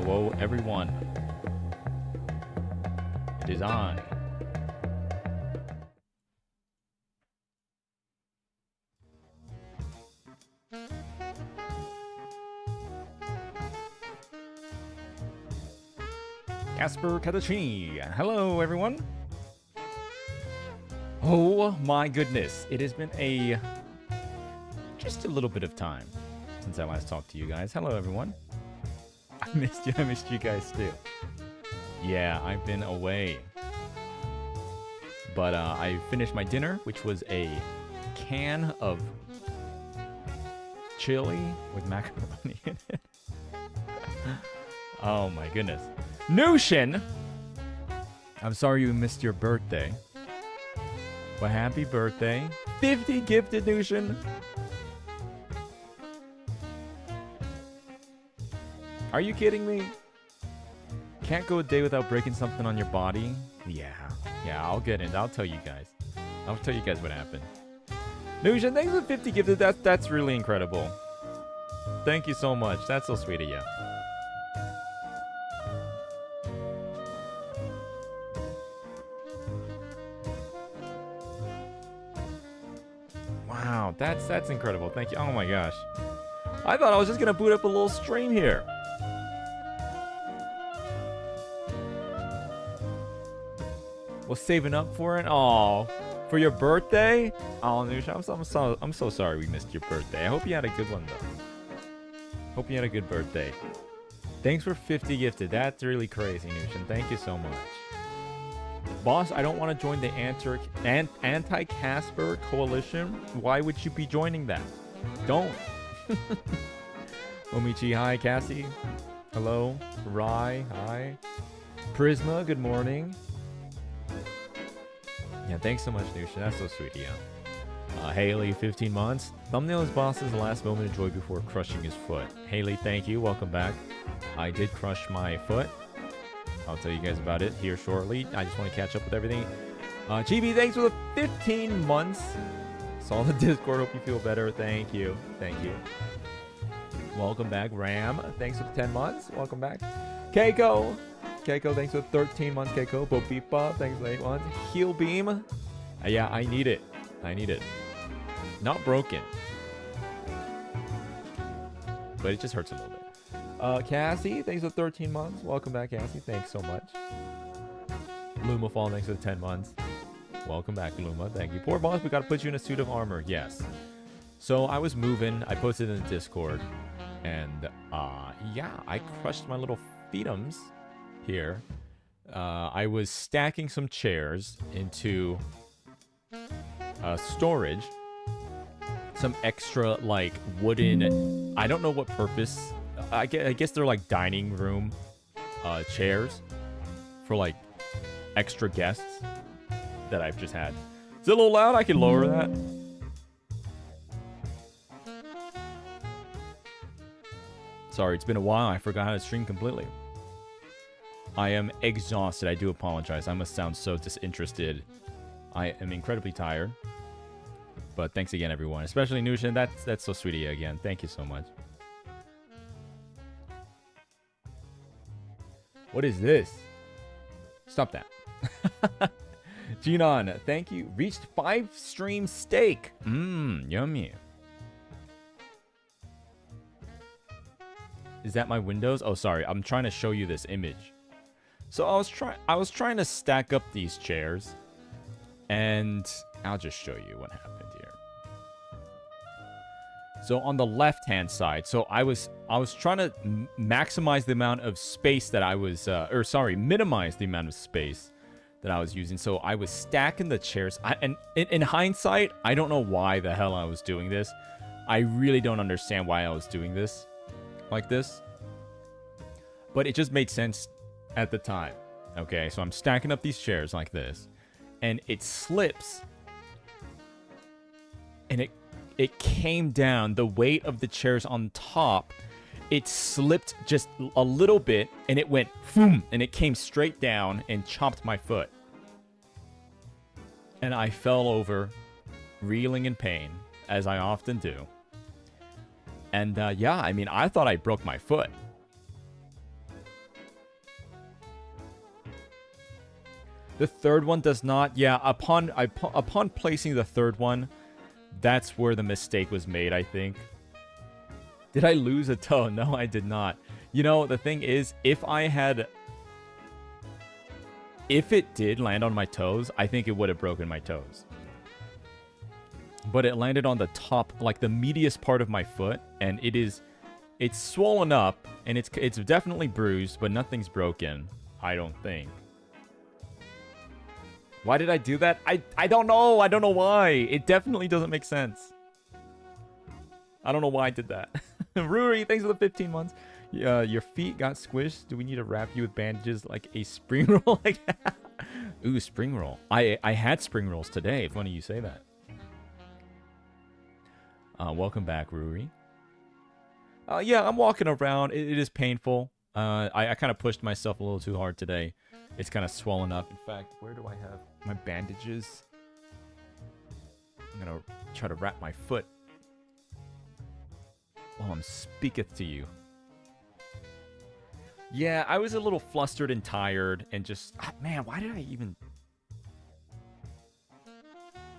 Hello, everyone. It is I. Caspurr Catacini. Hello, everyone. Oh my goodness. It has been just a little bit of time since I last talked to you guys. Hello, everyone. I missed you. I missed you guys too. Yeah, I've been away. But I finished my dinner, which was a can of chili with macaroni in it. Oh my goodness. Nushin! I'm sorry you missed your birthday. But happy birthday. 50 gifted, Nushin! Are you kidding me? Can't go a day without breaking something on your body? Yeah, I'll get in. I'll tell you guys. I'll tell you guys what happened. Nushin, thanks for 50 gifted. That's really incredible. Thank you so much. That's so sweet of you. Wow, that's incredible. Thank you. Oh my gosh. I thought I was just gonna boot up a little stream here. Was saving up for it? Oh, for your birthday? Oh, Nusha, I'm so sorry we missed your birthday. I hope you had a good one though. Hope you had a good birthday. Thanks for 50 gifted. That's really crazy, Nushin. Thank you so much. Boss, I don't want to join the anti-Caspurr coalition. Why would you be joining that? Don't. Omichi, hi. Cassie, hello. Rai, hi. Prisma, good morning. Yeah, thanks so much, Nusha. That's so sweet of you. Haley, 15 months. Thumbnail is boss's last moment of joy before crushing his foot. Haley, thank you. Welcome back. I did crush my foot. I'll tell you guys about it here shortly. I just want to catch up with everything. Chibi, thanks for the 15 months. Saw the Discord. Hope you feel better. Thank you. Thank you. Welcome back. Ram, thanks for the 10 months. Welcome back. Keiko, thanks for 13 months. Keiko. Bopipa, thanks for 8 months. Heal Beam. Yeah, I need it. I need it. Not broken. But it just hurts a little bit. Cassie, thanks for 13 months. Welcome back, Cassie. Thanks so much. Lumafall, thanks for 10 months. Welcome back, Luma. Thank you. Poor boss, we gotta put you in a suit of armor. Yes. So I was moving. I posted in the Discord. And, yeah, I crushed my little feetums here. I was stacking some chairs into storage. Some extra, like, wooden... I don't know what purpose... I guess they're like dining room chairs for like extra guests that I've just had. Is it a little loud? I can lower that. Sorry, it's been a while. I forgot how to stream completely. I am exhausted. I do apologize. I must sound so disinterested. I am incredibly tired. But thanks again, everyone. Especially Nushin. That's so sweet of you again. Thank you so much. What is this? Stop that. Jinan, thank you. Reached 5 stream steak. Yummy. Is that my windows? Oh, sorry. I'm trying to show you this image. So I was trying to stack up these chairs, and I'll just show you what happened here. So on the left-hand side, so I was trying to maximize the amount of space that I was, minimize the amount of space that I was using. So I was stacking the chairs. And in hindsight, I don't know why the hell I was doing this. I really don't understand why I was doing this like this. But it just made sense at the time. Okay, so I'm stacking up these chairs like this. And it slips. And it came down, the weight of the chairs on top, it slipped just a little bit, and it went, boom, and it came straight down and chopped my foot. And I fell over, reeling in pain, as I often do. And yeah, I mean, I thought I broke my foot. The third one does not. Yeah, upon placing the third one, that's where the mistake was made, I think. Did I lose a toe? No, I did not. You know, the thing is, if it did land on my toes, I think it would have broken my toes. But it landed on the top, like the meatiest part of my foot, and it's swollen up, and it's definitely bruised, but nothing's broken, I don't think. Why did I do that? I don't know. I don't know why. It definitely doesn't make sense. I don't know why I did that. Ruri, thanks for the 15 months. Your feet got squished. Do we need to wrap you with bandages like a spring roll? Ooh, spring roll. I had spring rolls today. Funny you say that. Welcome back, Ruri. Yeah, I'm walking around. It is painful. I kind of pushed myself a little too hard today. It's kind of swollen up. In fact, where do I have my bandages? I'm going to try to wrap my foot while I'm speaketh to you. Yeah, I was a little flustered and tired and just... man, why did I even...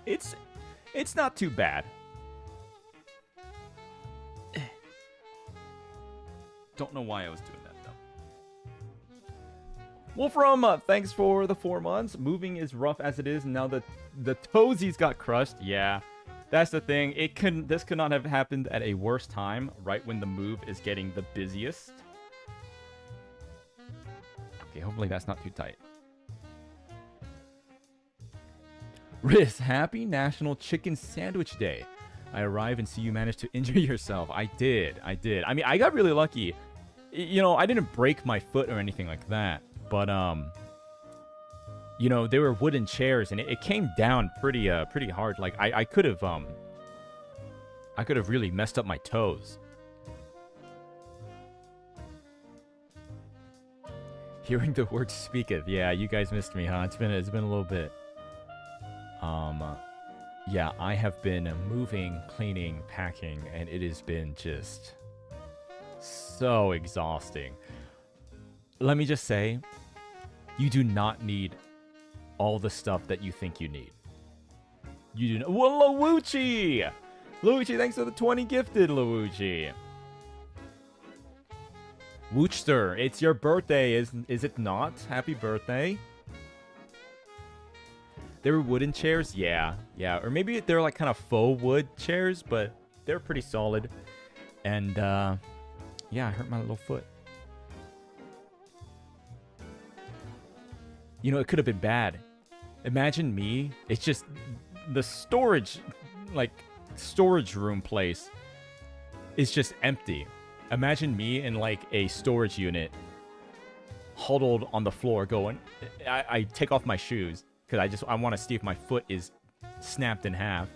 It's not too bad. Don't know why I was doing that, though. Wolfram, thanks for the 4 months. Moving is rough as it is, and now the toesies got crushed. Yeah, that's the thing. This could not have happened at a worse time, right when the move is getting the busiest. Okay, hopefully that's not too tight. Riz, happy National Chicken Sandwich Day. I arrive and see you managed to injure yourself. I did. I mean, I got really lucky. You know, I didn't break my foot or anything like that. But, you know, they were wooden chairs, and it came down pretty hard. Like, I could have really messed up my toes. Hearing the word speaketh. Yeah, you guys missed me, huh? It's been a little bit. Yeah, I have been moving, cleaning, packing, and it has been just so exhausting. Let me just say, you do not need all the stuff that you think you need. You do not. Whoa, Luigi! Luigi, thanks for the 20 gifted, Luigi. Woochster, it's your birthday, is it not? Happy birthday. They were wooden chairs? Yeah. Or maybe they're like kind of faux wood chairs, but they're pretty solid. And, yeah, I hurt my little foot. You know, it could have been bad. Imagine me. It's just the storage room place is just empty. Imagine me in like a storage unit huddled on the floor going, I take off my shoes because I want to see if my foot is snapped in half.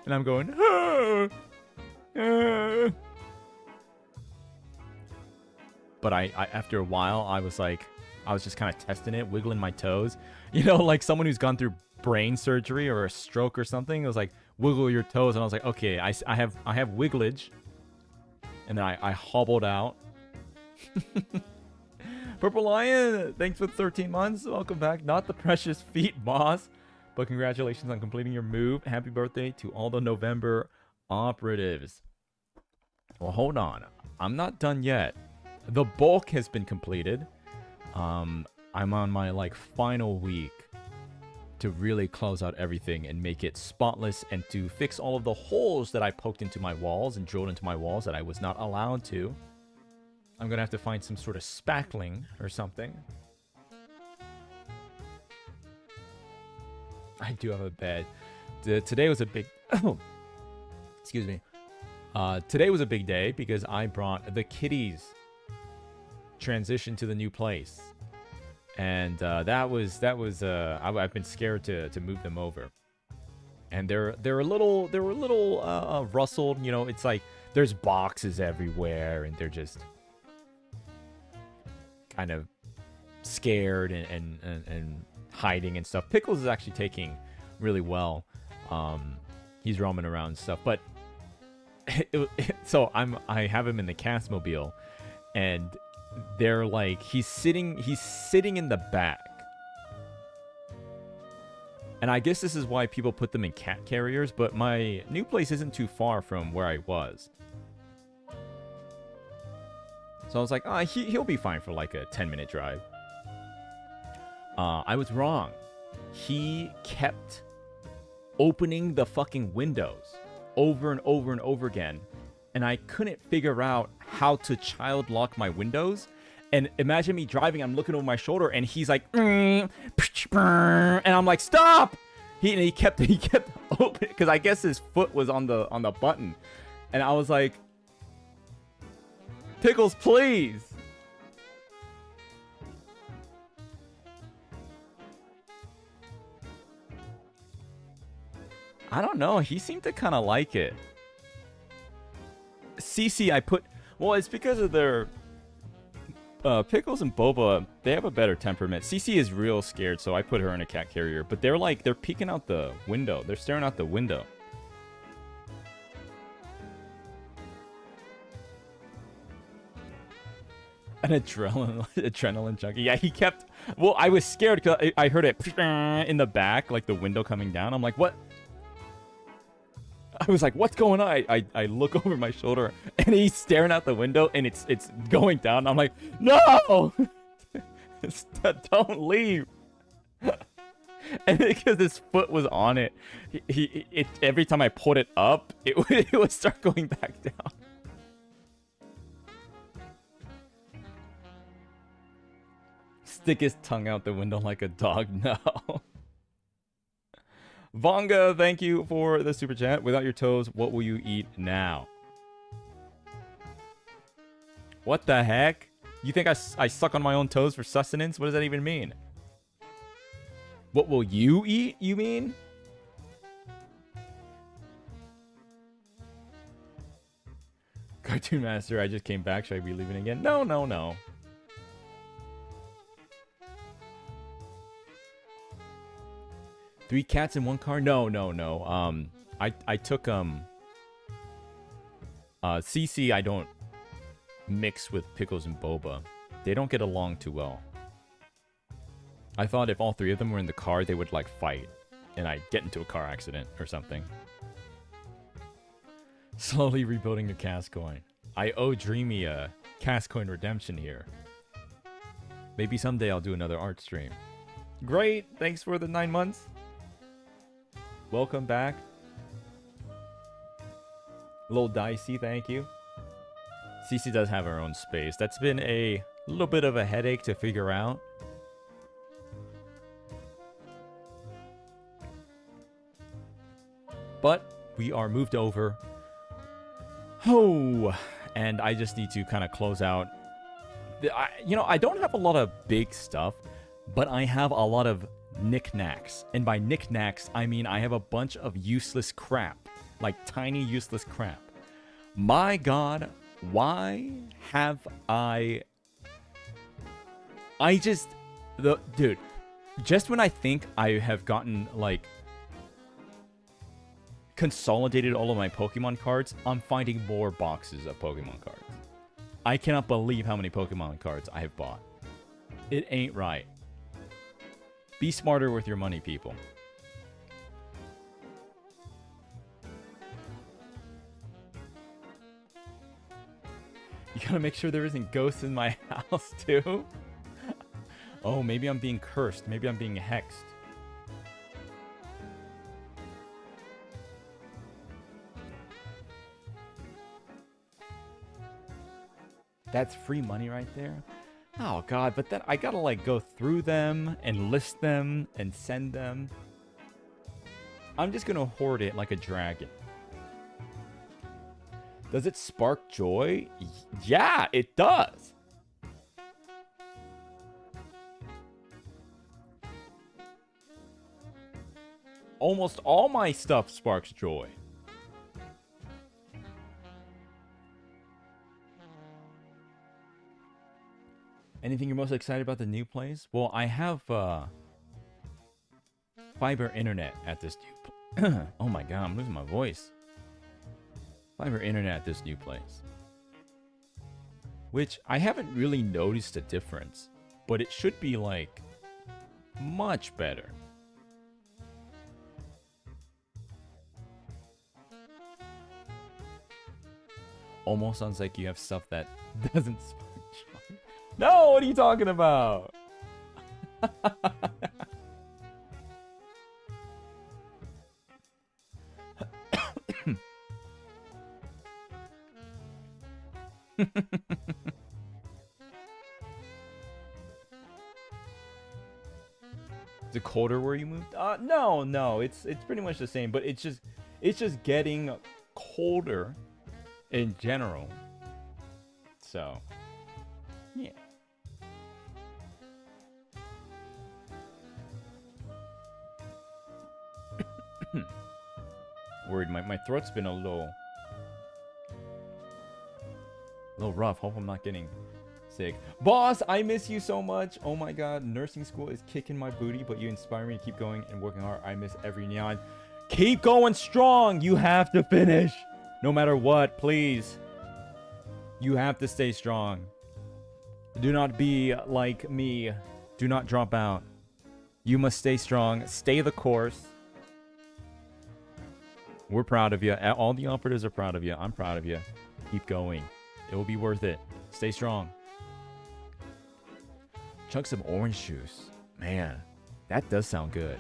And I'm going, But after a while, I was just kind of testing it, wiggling my toes. You know, like someone who's gone through brain surgery or a stroke or something. It was like, wiggle your toes. And I was like, okay, I have wigglage. And then I hobbled out. Purple Lion, thanks for 13 months. Welcome back. Not the precious feet, boss. But congratulations on completing your move. Happy birthday to all the November operatives. Well, hold on. I'm not done yet. The bulk has been completed. I'm on my final week to really close out everything and make it spotless and to fix all of the holes that I poked into my walls and drilled into my walls that I was not allowed to. I'm gonna have to find some sort of spackling or something. I do have a bed. Today was a big... excuse me. Today was a big day because I brought the kitties transition to the new place. And I've been scared to move them over. And they were a little rustled, you know, it's like there's boxes everywhere and they're just kind of scared and hiding and stuff. Pickles is actually taking really well. He's roaming around and stuff, but so I have him in the Caspmobile, and they're like he's sitting in the back, And I guess this is why people put them in cat carriers, but my new place isn't too far from where I was. So I was like, oh, he'll be fine for like a 10-minute drive. I was wrong. He kept opening the fucking windows over and over and over again. And I couldn't figure out how to child lock my windows. And imagine me driving, I'm looking over my shoulder, and he's like, and I'm like, stop! He kept opening, because I guess his foot was on the button. And I was like, Pickles, please! I don't know, he seemed to kind of like it. CC, I put... Well, it's because of their... Pickles and Boba, they have a better temperament. CC is real scared, so I put her in a cat carrier. But they're like, they're peeking out the window. They're staring out the window. An adrenaline junkie. Yeah, he kept... Well, I was scared because I heard it in the back, like the window coming down. I'm like, what? I was like, what's going on? I look over my shoulder, and he's staring out the window, and it's going down. I'm like, no! Don't leave. And because his foot was on it, every time I put it up, it would start going back down. Stick his tongue out the window like a dog. No. Vonga, thank you for the super chat. Without your toes, what will you eat now? What the heck? You think I suck on my own toes for sustenance? What does that even mean? What will you eat, you mean? Cartoon Master, I just came back. Should I be leaving again? No, no, no. Three cats in one car? No, no, no. I took CC. I don't mix with Pickles and Boba. They don't get along too well. I thought if all three of them were in the car, they would like fight, and I'd get into a car accident or something. Slowly rebuilding a cast coin. I owe Dreamy a cast coin redemption here. Maybe someday I'll do another art stream. Great, thanks for the 9 months. Welcome back. Little Dicey, thank you. CC does have her own space. That's been a little bit of a headache to figure out. But we are moved over. Oh, and I just need to kind of close out. You know, I don't have a lot of big stuff, but I have a lot of knickknacks. And by knickknacks, I mean I have a bunch of useless crap. Like tiny useless crap. My God, why have dude, just when I think I have gotten, like, consolidated all of my Pokemon cards, I'm finding more boxes of Pokemon cards. I cannot believe how many Pokemon cards I have bought. It ain't right. Be smarter with your money, people. You gotta make sure there isn't ghosts in my house, too. Oh, maybe I'm being cursed. Maybe I'm being hexed. That's free money right there. Oh, God, but then I gotta, like, go through them and list them and send them. I'm just gonna hoard it like a dragon. Does it spark joy? Yeah, it does. Almost all my stuff sparks joy. Anything you're most excited about the new place? Well, I have fiber internet at this new oh my God, I'm losing my voice. Fiber internet at this new place. Which I haven't really noticed a difference, but it should be like much better. almost sounds like you have stuff that doesn't spawn. No, what are you talking about? Is it colder where you moved? No, it's pretty much the same, but it's just getting colder in general. So, yeah. Worried, my throat's been a little rough. Hope I'm not getting sick. Boss, I miss you so much. Oh my god, nursing school is kicking my booty, but you inspire me to keep going and working hard. I miss every neon. Keep going strong. You have to finish. No matter what, please. You have to stay strong. Do not be like me. Do not drop out. You must stay strong. Stay the course. We're proud of you. All the operatives are proud of you. I'm proud of you. Keep going. It will be worth it. Stay strong. Chug some orange juice. Man, that does sound good.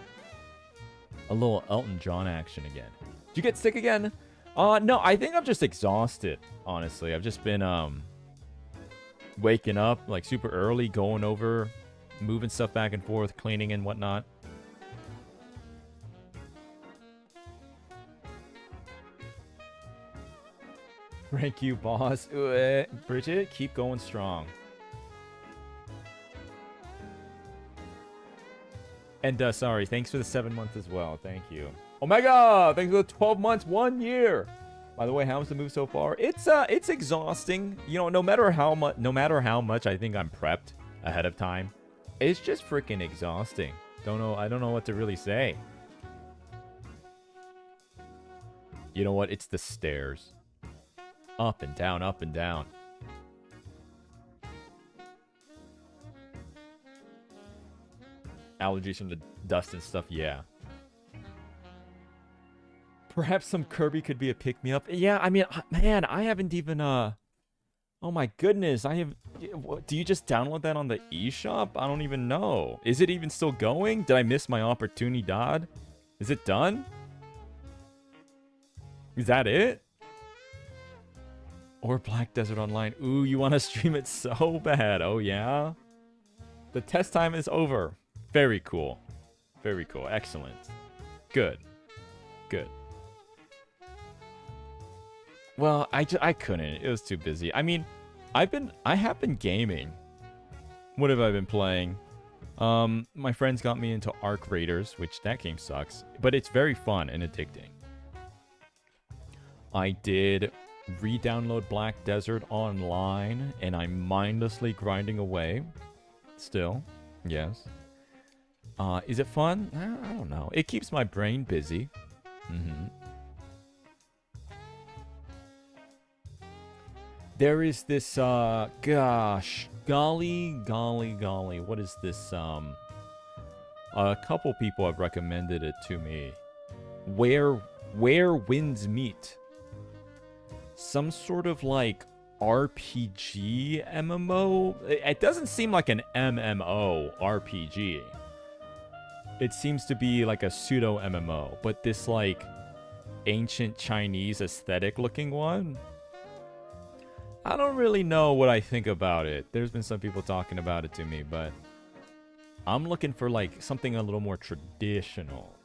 A little Elton John action again. Did you get sick again? No, I think I'm just exhausted, honestly. I've just been, waking up, like, super early, going over, moving stuff back and forth, cleaning and whatnot. Thank you, boss. Bridget, keep going strong. And, sorry, thanks for the 7 months as well. Thank you. Omega, thanks for the 12 months, 1 year. By the way, how's the move so far? It's exhausting. You know, no matter how much I think I'm prepped ahead of time, it's just freaking exhausting. I don't know what to really say. You know what? It's the stairs. Up and down, up and down. Allergies from the dust and stuff, yeah. Perhaps some Kirby could be a pick-me-up. Yeah, I mean, man, I haven't even, oh my goodness, do you just download that on the eShop? I don't even know. Is it even still going? Did I miss my opportunity, Dodd? Is it done? Is that it? Or Black Desert Online. Ooh, you want to stream it so bad. Oh, yeah? The test time is over. Very cool. Very cool. Excellent. Good. Good. Well, I couldn't. It was too busy. I mean, I have been gaming. What have I been playing? My friends got me into Arc Raiders, which that game sucks, but it's very fun and addicting. I did re-download Black Desert Online, and I'm mindlessly grinding away. Still, yes. Is it fun? I don't know. It keeps my brain busy. There is this, gosh, golly, what is this, a couple people have recommended it to me. Where Winds Meet. Some sort of, like, RPG MMO? It doesn't seem like an MMO RPG. It seems to be like a pseudo MMO, but this, like, ancient Chinese aesthetic looking one. I don't really know what I think about it. There's been some people talking about it to me, but I'm looking for, like, something a little more traditional.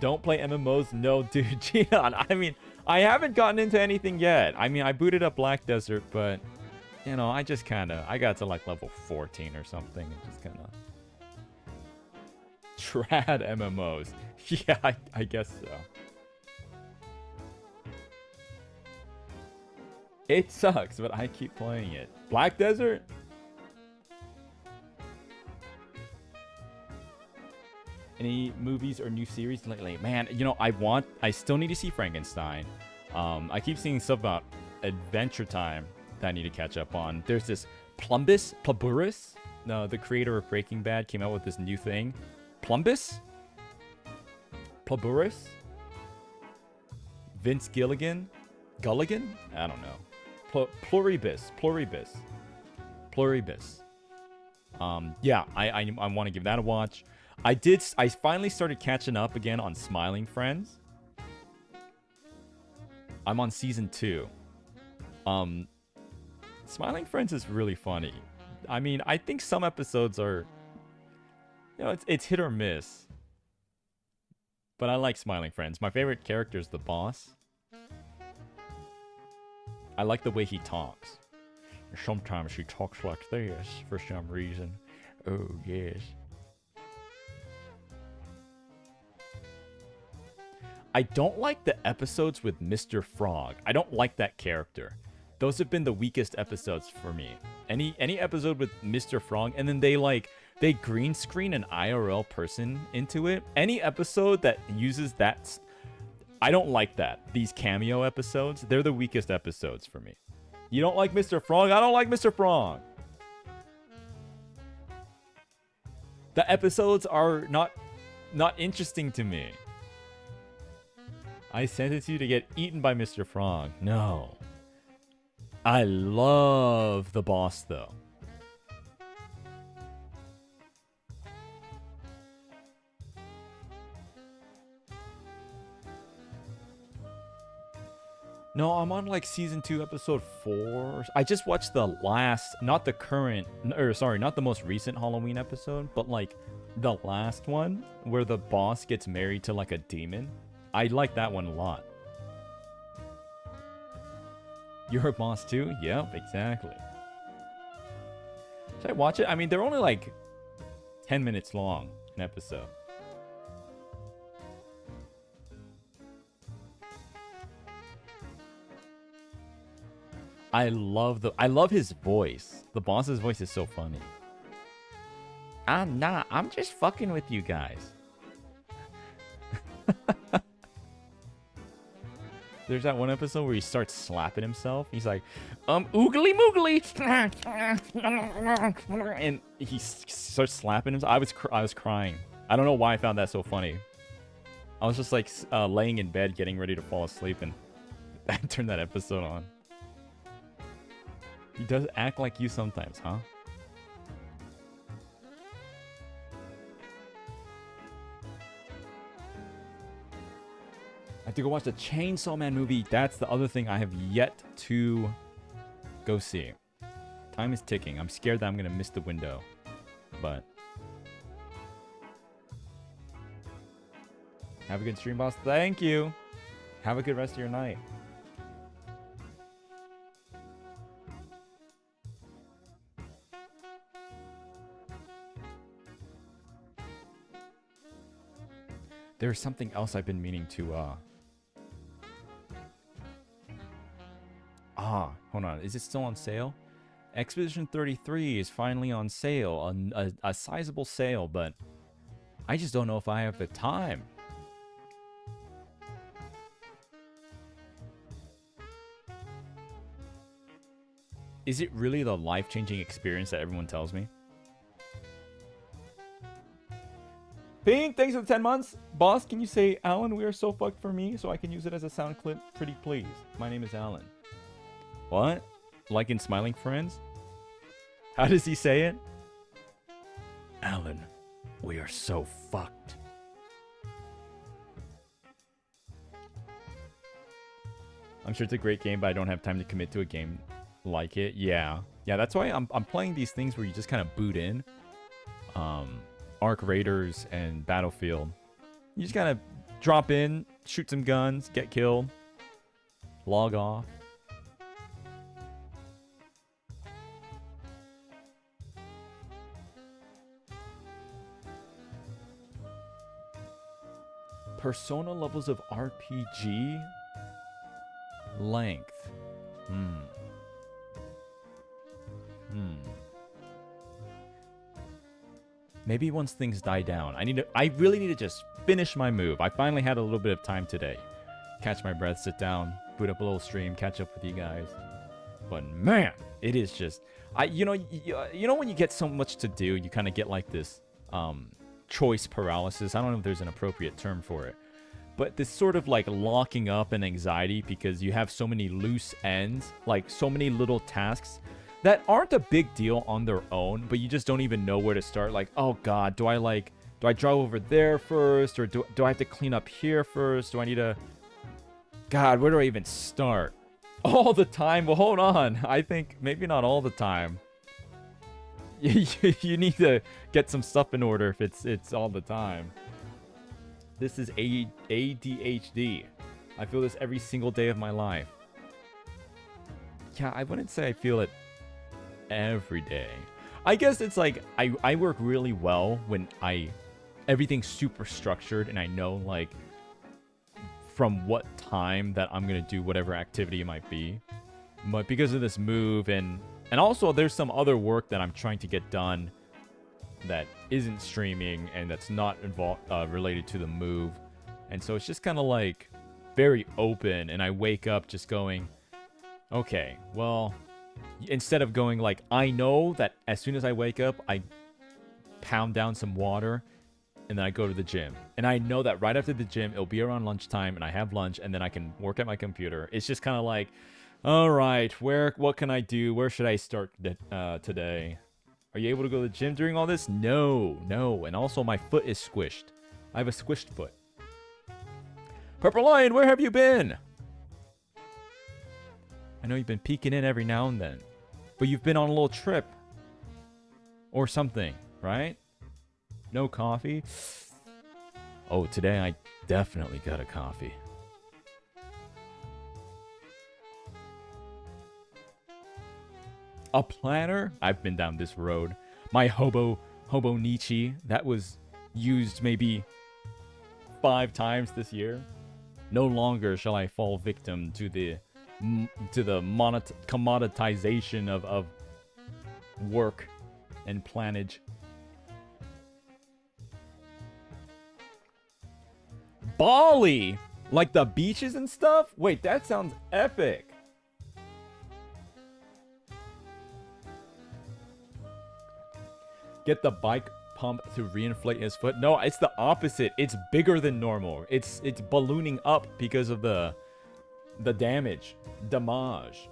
Don't play MMOs? No, dude. Gian, I mean, I haven't gotten into anything yet. I mean, I booted up Black Desert, but, you know, I got to, like, level 14 or something. And just kind of trad MMOs. Yeah, I guess so. It sucks, but I keep playing it. Black Desert? Any movies or new series lately? Man, you know, I still need to see Frankenstein. I keep seeing stuff about Adventure Time that I need to catch up on. There's this Plumburus? No, the creator of Breaking Bad came out with this new thing. Plumburus? Vince Gilligan? Gulligan? I don't know. Pluribus. Yeah, I want to give that a watch. I finally started catching up again on Smiling Friends. I'm on season 2. Smiling Friends is really funny. I mean, I think some episodes are, you know, it's hit or miss. But I like Smiling Friends. My favorite character is the boss. I like the way he talks. Sometimes he talks like this for some reason. Oh, yes. I don't like the episodes with Mr. Frog. I don't like that character. Those have been the weakest episodes for me. Any episode with Mr. Frog, and then they green screen an IRL person into it. Any episode that uses that, I don't like that. These cameo episodes, they're the weakest episodes for me. You don't like Mr. Frog? I don't like Mr. Frog. The episodes are not interesting to me. I sent it to you to get eaten by Mr. Frog. No. I love the boss, though. No, I'm on like season 2, episode 4. I just watched the last, not the current, or sorry, not the most recent Halloween episode, but like the last one where the boss gets married to like a demon. I like that one a lot. You're a boss too? Yep, exactly. Should I watch it? I mean, they're only like 10 minutes long, an episode. I love his voice. The boss's voice is so funny. I'm just fucking with you guys. There's that one episode where he starts slapping himself. He's like, oogly moogly. And he starts slapping himself. I was crying. I don't know why I found that so funny. I was just like laying in bed getting ready to fall asleep, and I turned that episode on. He does act like you sometimes, huh? I have to go watch the Chainsaw Man movie. That's the other thing I have yet to go see. Time is ticking. I'm scared that I'm going to miss the window. But have a good stream, boss. Thank you. Have a good rest of your night. There's something else I've been meaning to hold on. Is it still on sale? Expedition 33 is finally on sale. A sizable sale, but I just don't know if I have the time. Is it really the life-changing experience that everyone tells me? Pink, thanks for the 10 months. Boss, can you say, Alan, we are so fucked for me, so I can use it as a sound clip? Pretty please. My name is Alan. What? Like in Smiling Friends? How does he say it? Alan, we are so fucked. I'm sure it's a great game, but I don't have time to commit to a game like it. Yeah, that's why I'm playing these things where you just kind of boot in. Arc Raiders and Battlefield. You just gotta drop in, shoot some guns, get killed, log off. Persona levels of RPG length. Maybe once things die down. I really need to just finish my move. I finally had a little bit of time today. Catch my breath, sit down, boot up a little stream, catch up with you guys. But man, it is just you know when you get so much to do, you kind of get like this choice paralysis. I don't know if there's an appropriate term for it. but this sort of like locking up and anxiety because you have so many loose ends, like so many little tasks that aren't a big deal on their own, but you just don't even know where to start. Like, oh God, do I drive over there first? Or do I have to clean up here first? Do I need to... God, where do I even start? All the time? Well, hold on. I think maybe not all the time. You need to get some stuff in order if it's all the time. This is ADHD. I feel this every single day of my life. Yeah, I wouldn't say I feel it every day. I guess it's like I work really well when everything's super structured and I know like from what time that I'm gonna do whatever activity it might be. But because of this move and also there's some other work that I'm trying to get done that isn't streaming and that's not involved related to the move, and so it's just kind of like very open, and I wake up just going, okay, well, instead of going like, I know that as soon as I wake up I pound down some water and then I go to the gym, and I know that right after the gym it'll be around lunchtime and I have lunch and then I can work at my computer. It's just kind of like, all right, what can I do? Where should I start today? Are you able to go to the gym during all this? No. And also my foot is squished. I have a squished foot. Purple Lion, where have you been? I know you've been peeking in every now and then, but you've been on a little trip or something, right? No coffee? Oh, today I definitely got a coffee. A planner? I've been down this road. My hobo Nietzsche, that was used maybe 5 times this year. No longer shall I fall victim to the commoditization of work and planage. Bali! Like the beaches and stuff? Wait, that sounds epic. Get the bike pump to reinflate his foot. No, it's the opposite. It's bigger than normal. It's ballooning up because of the damage. Damage.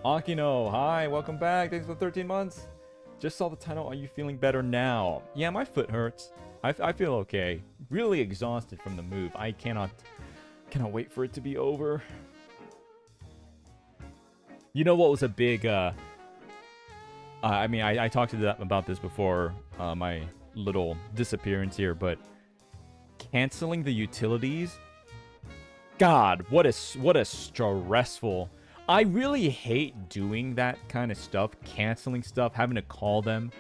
Akino, hi, welcome back. Thanks for 13 months. Just saw the title. Are you feeling better now? Yeah, my foot hurts. I feel okay. Really exhausted from the move. I cannot wait for it to be over. You know what was a big I mean, I talked to them about this before my little disappearance here, but canceling the utilities, God, what a stressful. I really hate doing that kind of stuff, canceling stuff, having to call them.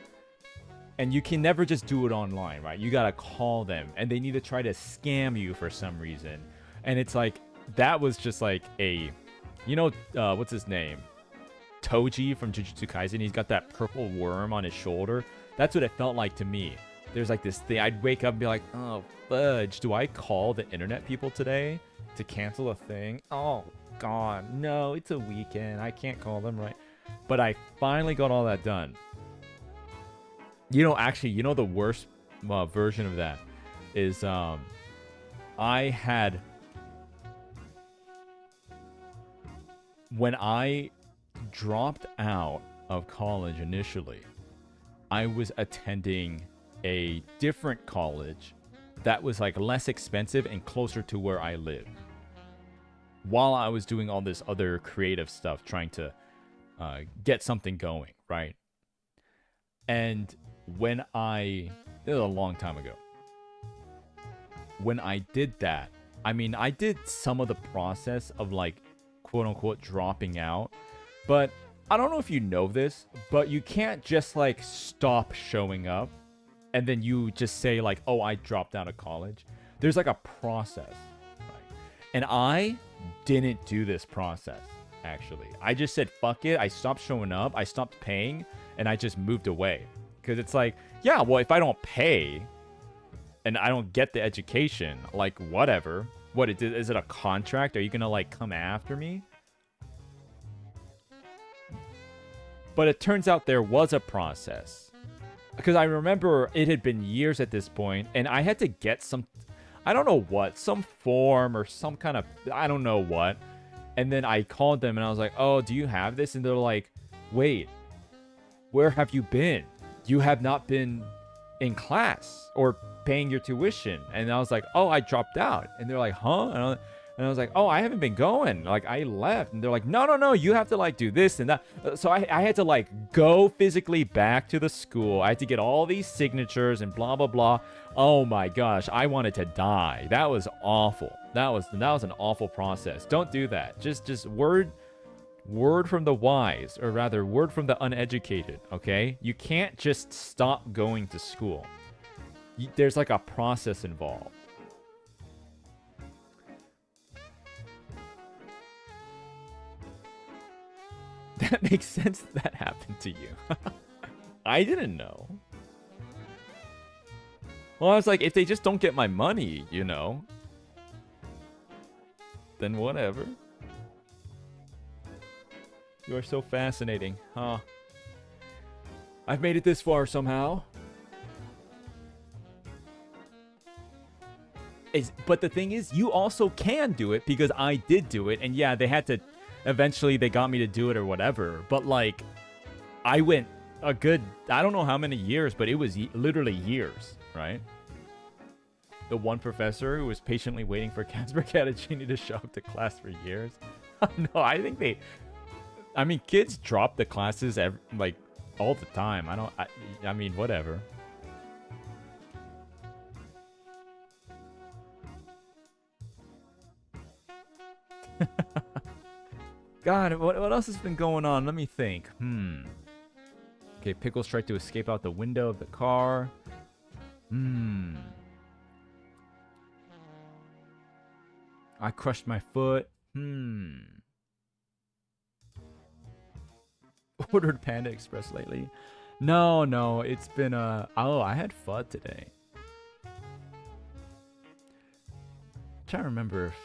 And you can never just do it online, right? You gotta call them, and they need to try to scam you for some reason. And it's like, that was just like a, you know, what's his name? Toji from Jujutsu Kaisen. He's got that purple worm on his shoulder. That's what it felt like to me. There's like this thing. I'd wake up and be like, oh, fudge. Do I call the internet people today to cancel a thing? Oh, God. No, it's a weekend. I can't call them, right? But I finally got all that done. You know, actually, you know the worst version of that is I had... When I dropped out of college initially, I was attending a different college that was like less expensive and closer to where I live, while I was doing all this other creative stuff, trying to get something going, right? And when this is a long time ago, when I did that, I mean, I did some of the process of like quote unquote dropping out, but I don't know if you know this, but you can't just like stop showing up and then you just say like, oh, I dropped out of college. There's like a process, right? And I didn't do this process, actually. I just said, fuck it. I stopped showing up. I stopped paying, and I just moved away. Because it's like, yeah, well, if I don't pay and I don't get the education, like, whatever. What, is it a contract? Are you going to, like, come after me? But it turns out there was a process. Because I remember it had been years at this point, and I had to get some, I don't know what, some form or some kind of, I don't know what. And then I called them and I was like, oh, do you have this? And they're like, wait, where have you been? You have not been in class or paying your tuition. And I was like, oh, I dropped out. And they're like, huh? And I was like, oh, I haven't been going. Like, I left. And they're like, no, you have to, like, do this and that. So I had to, like, go physically back to the school. I had to get all these signatures and blah, blah, blah. Oh, my gosh. I wanted to die. That was awful. That was an awful process. Don't do that. Just word from the wise, or rather, word from the uneducated, okay? You can't just stop going to school. There's, like, a process involved. That makes sense that happened to you. I didn't know. Well, I was like, if they just don't get my money, you know, then whatever. You are so fascinating, huh? I've made it this far somehow. But the thing is, you also can do it because I did do it. And yeah, they had to... Eventually, they got me to do it or whatever. But, like, I went a good... I don't know how many years, but it was literally years, right? The one professor who was patiently waiting for Caspurr Catacini to show up to class for years. No, I think they... I mean, kids drop the classes, like, all the time. I mean, whatever. God, what else has been going on? Let me think. Okay, Pickles tried to escape out the window of the car. I crushed my foot. Ordered Panda Express lately. No, it's been oh, I had FUD today. Trying to remember if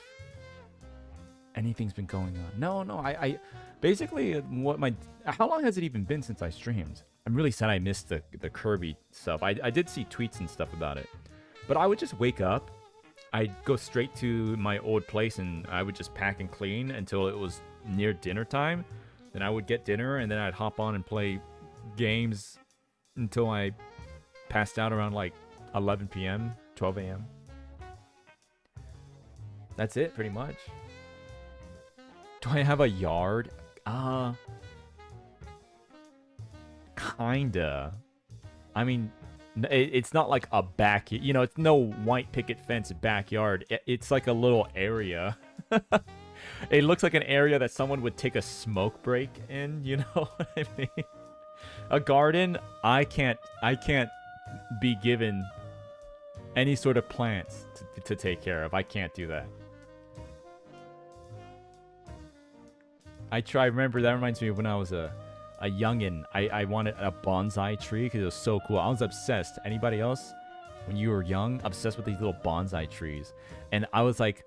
anything's been going on. No, I basically how long has it even been since I streamed? I'm really sad I missed the Kirby stuff. I did see tweets and stuff about it, but I would just wake up, I'd go straight to my old place, and I would just pack and clean until it was near dinner time. Then I would get dinner, and then I'd hop on and play games until I passed out around like 11 p.m., 12 a.m. That's it, pretty much. Do I have a yard? Kinda. I mean, it's not like a back... You know, it's no white picket fence backyard. It's like a little area. It looks like an area that someone would take a smoke break in, you know what I mean? A garden, I can't be given any sort of plants to take care of. I can't do that. Remember, that reminds me of when I was a youngin'. I wanted a bonsai tree because it was so cool. I was obsessed. Anybody else, when you were young, obsessed with these little bonsai trees? And I was like,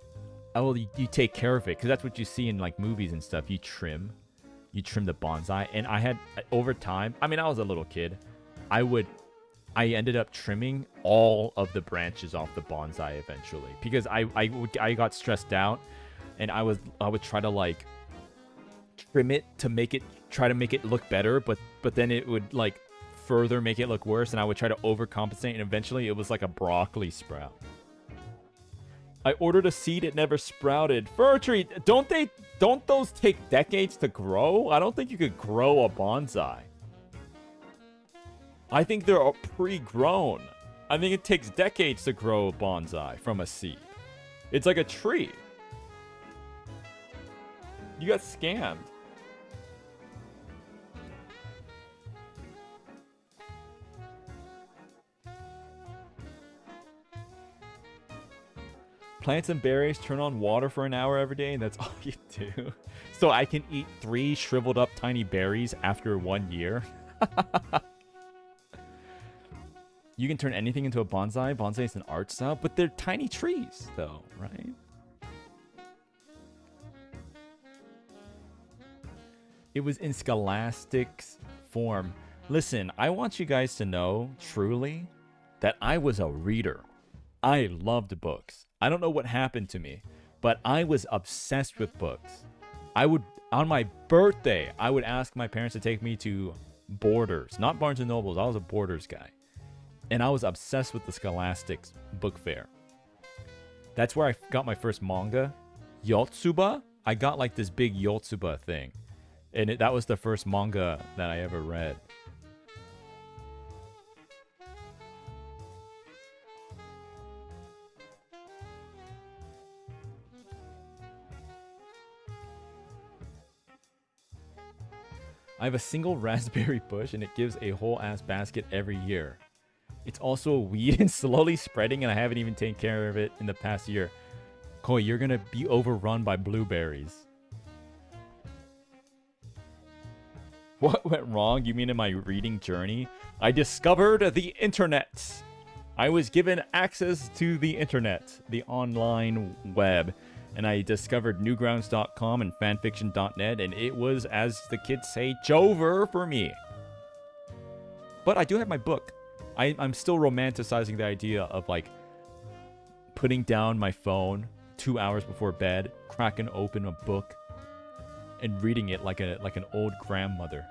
oh, you take care of it, because that's what you see in like movies and stuff. You trim the bonsai. And I had, over time, I mean, I was a little kid. I ended up trimming all of the branches off the bonsai eventually, because I got stressed out, and I would try to like trim it to try to make it look better, but then it would like further make it look worse, and I would try to overcompensate, and eventually it was like a broccoli sprout. I ordered a seed, it never sprouted. Fir tree, don't those take decades to grow? I don't think you could grow a bonsai. I think they're pre-grown. I think it takes decades to grow a bonsai from a seed. It's like a tree. You got scammed. Plants and berries, turn on water for an hour every day, and that's all you do. So I can eat 3 shriveled up tiny berries after 1 year. You can turn anything into a bonsai. Bonsai is an art style, but they're tiny trees, though, right? It was in Scholastic's form. Listen, I want you guys to know, truly, that I was a reader. I loved books. I don't know what happened to me, but I was obsessed with books. I would, on my birthday, I would ask my parents to take me to Borders, not Barnes & Nobles. I was a Borders guy. And I was obsessed with the Scholastic's book fair. That's where I got my first manga. Yotsuba? I got like this big Yotsuba thing. And that was the first manga that I ever read. I have a single raspberry bush and it gives a whole ass basket every year. It's also a weed and slowly spreading and I haven't even taken care of it in the past year. Koi, you're gonna be overrun by blueberries. What went wrong? You mean in my reading journey? I discovered the internet. I was given access to the internet, the online web. And I discovered newgrounds.com and fanfiction.net, and it was, as the kids say, Jover for me. But I do have my book. I'm still romanticizing the idea of, like, putting down my phone 2 hours before bed, cracking open a book, and reading it like an old grandmother.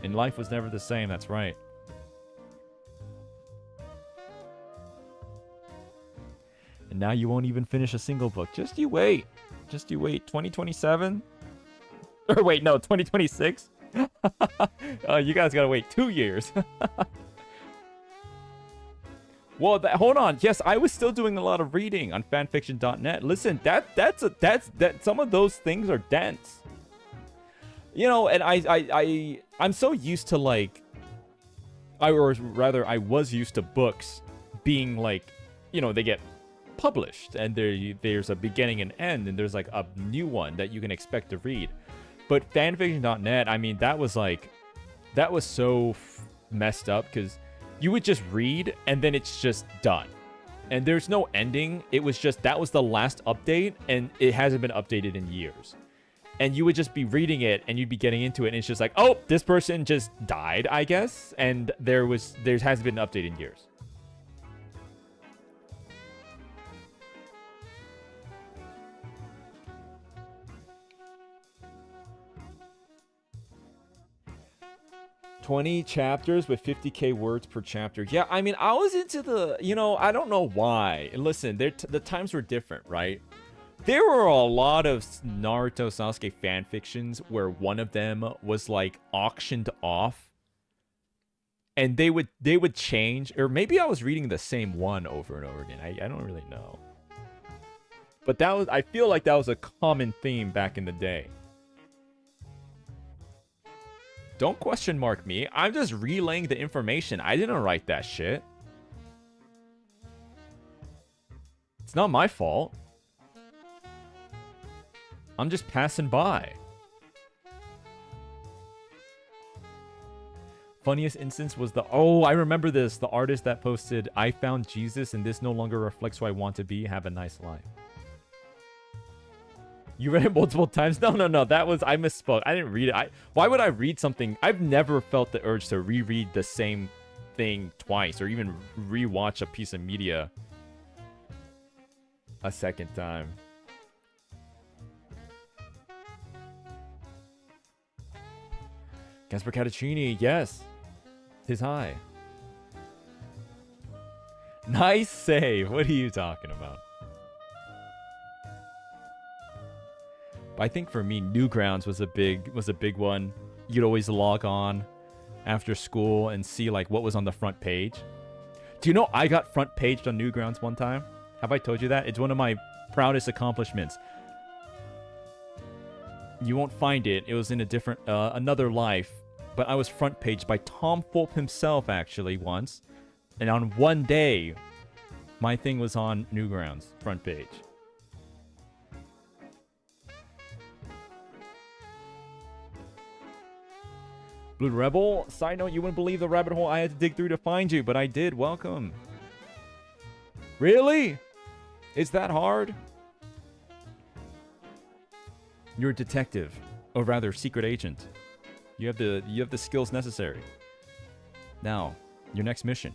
And life was never the same, that's right. And now you won't even finish a single book. Just you wait. Just you wait. 2027? Or wait, no, 2026? You guys gotta wait 2 years. Well, hold on. Yes, I was still doing a lot of reading on fanfiction.net. Listen, that's some of those things are dense. You know, and I'm so used to, like, I was used to books being like, you know, they get published and there's a beginning and end and there's like a new one that you can expect to read. But fanfiction.net, I mean, that was so messed up because you would just read and then it's just done and there's no ending. It was just, that was the last update and it hasn't been updated in years. And you would just be reading it and you'd be getting into it and it's just like, oh, this person just died, I guess, and there hasn't been an update in years. $20 chapters with 50k words per chapter. Yeah, I mean, I was into the, you know, I don't know why. And listen, the times were different, right? There were a lot of Naruto Sasuke fan fictions where one of them was like auctioned off. And they would change, or maybe I was reading the same one over and over again. I don't really know. But I feel like that was a common theme back in the day. Don't question mark me. I'm just relaying the information. I didn't write that shit. It's not my fault. I'm just passing by. Funniest instance was oh, I remember this. The artist that posted, I found Jesus and this no longer reflects who I want to be. Have a nice life. You read it multiple times? No. I misspoke. I didn't read it. Why would I read something? I've never felt the urge to reread the same thing twice or even rewatch a piece of media a second time. Caspurr Catacini, yes. Tis high. Nice save. What are you talking about? But I think for me, Newgrounds was a big one. You'd always log on after school and see like what was on the front page. Do you know I got front paged on Newgrounds one time? Have I told you that? It's one of my proudest accomplishments. You won't find it. It was in a different, another life. But I was front paged by Tom Fulp himself, actually, once. And on one day, my thing was on Newgrounds, front page. Blue Rebel, side note, you wouldn't believe the rabbit hole I had to dig through to find you, but I did. Welcome. Really? Is that hard? You're a detective. or rather, secret agent. You have the skills necessary. Now, your next mission.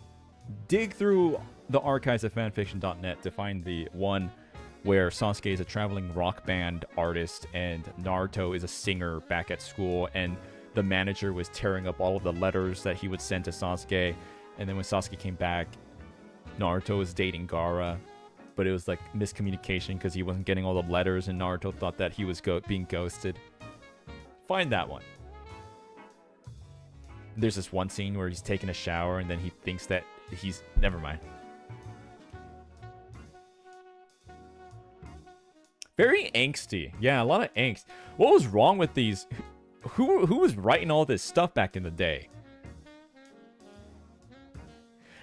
Dig through the archives of fanfiction.net to find the one where Sasuke is a traveling rock band artist and Naruto is a singer back at school, and the manager was tearing up all of the letters that he would send to Sasuke. And then when Sasuke came back, Naruto was dating Gaara, but it was like miscommunication because he wasn't getting all the letters, and Naruto thought that he was being ghosted. Find that one. There's this one scene where he's taking a shower and then he thinks that he's... Never mind. Very angsty. Yeah, a lot of angst. What was wrong with these? Who was writing all this stuff back in the day?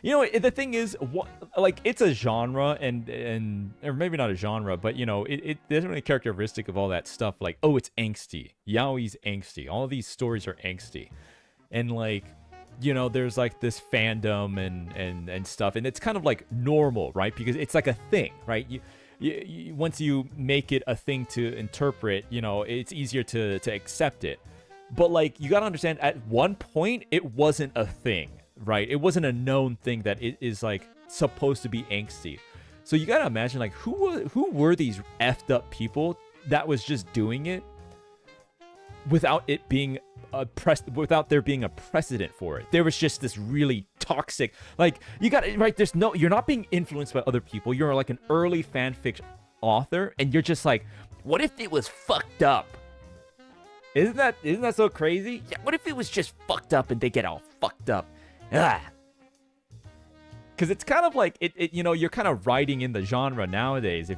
You know, the thing is, like, it's a genre, and or maybe not a genre, but, you know, it isn't really characteristic of all that stuff. Like, oh, it's angsty. Yaoi's angsty. All of these stories are angsty. And, like, you know, there's, like, this fandom and stuff, and it's kind of, like, normal, right? Because it's, like, a thing, right? Once you make it a thing to interpret, you know, it's easier to accept it. But, like, you gotta understand, at one point, it wasn't a thing, right? It wasn't a known thing that it is, like, supposed to be angsty. So you gotta imagine, like, who were these effed up people that was just doing it without it being without there being a precedent for it? There was just this really toxic, like, you got right. You're not being influenced by other people. You're like an early fanfic author, and you're just like, what if it was fucked up? Isn't that so crazy? Yeah. What if it was just fucked up and they get all fucked up? Ah. Because it's kind of like it. You know, you're kind of writing in the genre nowadays.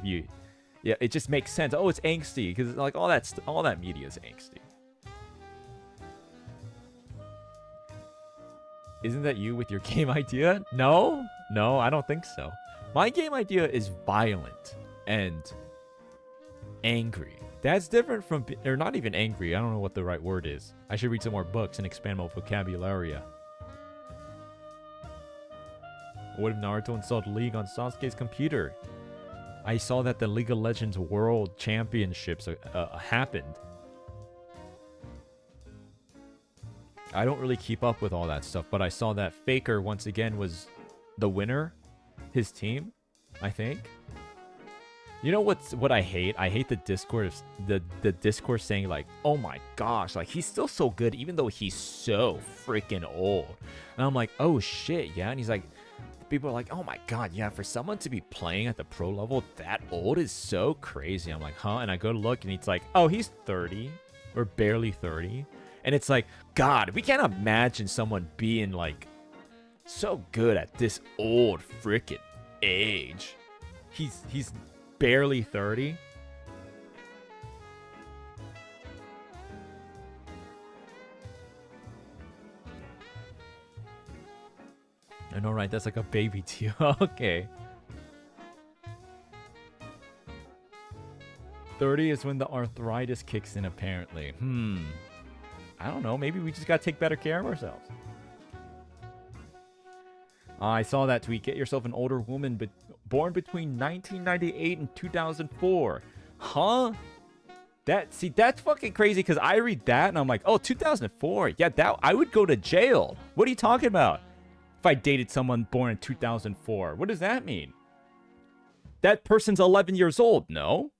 Yeah, it just makes sense. Oh, it's angsty because like all that media is angsty. Isn't that you with your game idea? No, I don't think so. My game idea is violent and angry. That's different from, or not even angry. I don't know what the right word is. I should read some more books and expand my vocabulary. What if Naruto installed League on Sasuke's computer? I saw that the League of Legends World Championships happened. I don't really keep up with all that stuff, but I saw that Faker once again was the winner. His team, I think. You know what I hate? I hate the discourse, the discourse saying like, "Oh my gosh, like he's still so good even though he's so freaking old." And I'm like, "Oh shit, yeah." And he's like, people are like, "Oh my god, yeah, for someone to be playing at the pro level that old is so crazy." I'm like, "Huh?" And I go to look and it's like, "Oh, he's 30 or barely 30." And it's like, God, we can't imagine someone being like so good at this old freaking age. He's barely 30. I know, right? That's like a baby to you. Okay. 30 is when the arthritis kicks in, apparently. I don't know. Maybe we just gotta take better care of ourselves. I saw that tweet. Get yourself an older woman, but born between 1998 and 2004. Huh? That's fucking crazy. Because I read that and I'm like, oh, 2004. Yeah, I would go to jail. What are you talking about? If I dated someone born in 2004, what does that mean? That person's 11 years old. No.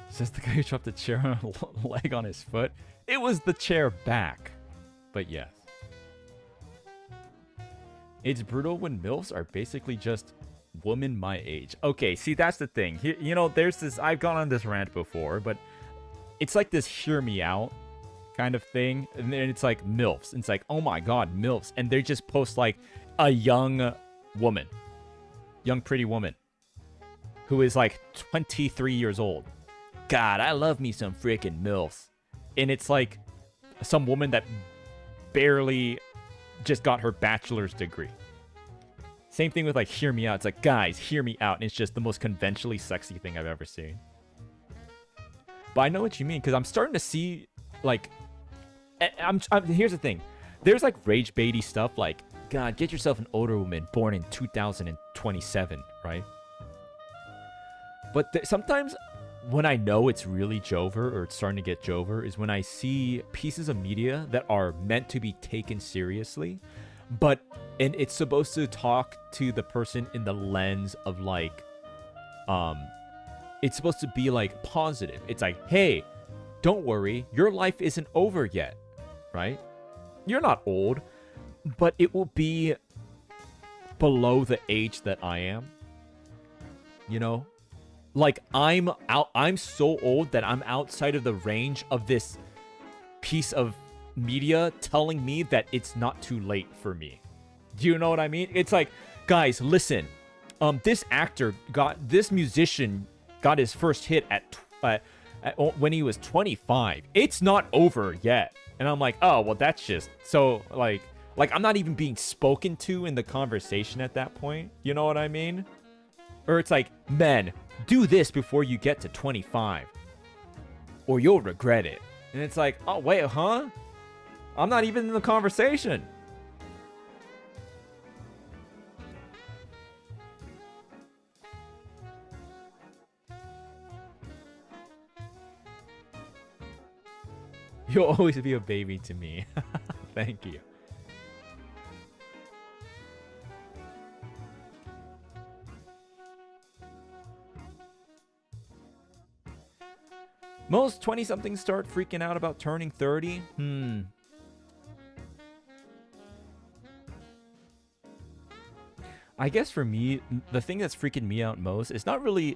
Says the guy who dropped the chair on a leg on his foot. It was the chair back. But yes. It's brutal when MILFs are basically just women my age. Okay, see, that's the thing. You know, there's this... I've gone on this rant before, but it's like this hear me out kind of thing. And then it's like MILFs. And it's like, oh my god, MILFs. And they just post like a young woman. Young pretty woman. Who is like 23 years old. God, I love me some freaking MILFs. And it's like some woman that barely just got her bachelor's degree. Same thing with like hear me out. It's like, guys, hear me out. And it's just the most conventionally sexy thing I've ever seen. But I know what you mean, because I'm starting to see like here's the thing. There's like rage baity stuff like, God, get yourself an older woman born in 2012 27, right? But sometimes when I know it's really Jover or it's starting to get Jover is when I see pieces of media that are meant to be taken seriously, and it's supposed to talk to the person in the lens of like, it's supposed to be like positive. It's like, hey, don't worry, your life isn't over yet, right? You're not old, but it will be below the age that I am, you know? Like, I'm so old that I'm outside of the range of this piece of media telling me that it's not too late for me. Do you know what I mean? It's like, guys, listen. This musician got his first hit when he was 25. It's not over yet. And I'm like, oh, well, that's just so like I'm not even being spoken to in the conversation at that point. You know what I mean? Or it's like, men, do this before you get to 25 or you'll regret it. And it's like, oh, wait, huh? I'm not even in the conversation. You'll always be a baby to me. Thank you. Most 20-somethings start freaking out about turning 30. I guess for me, the thing that's freaking me out most is not really...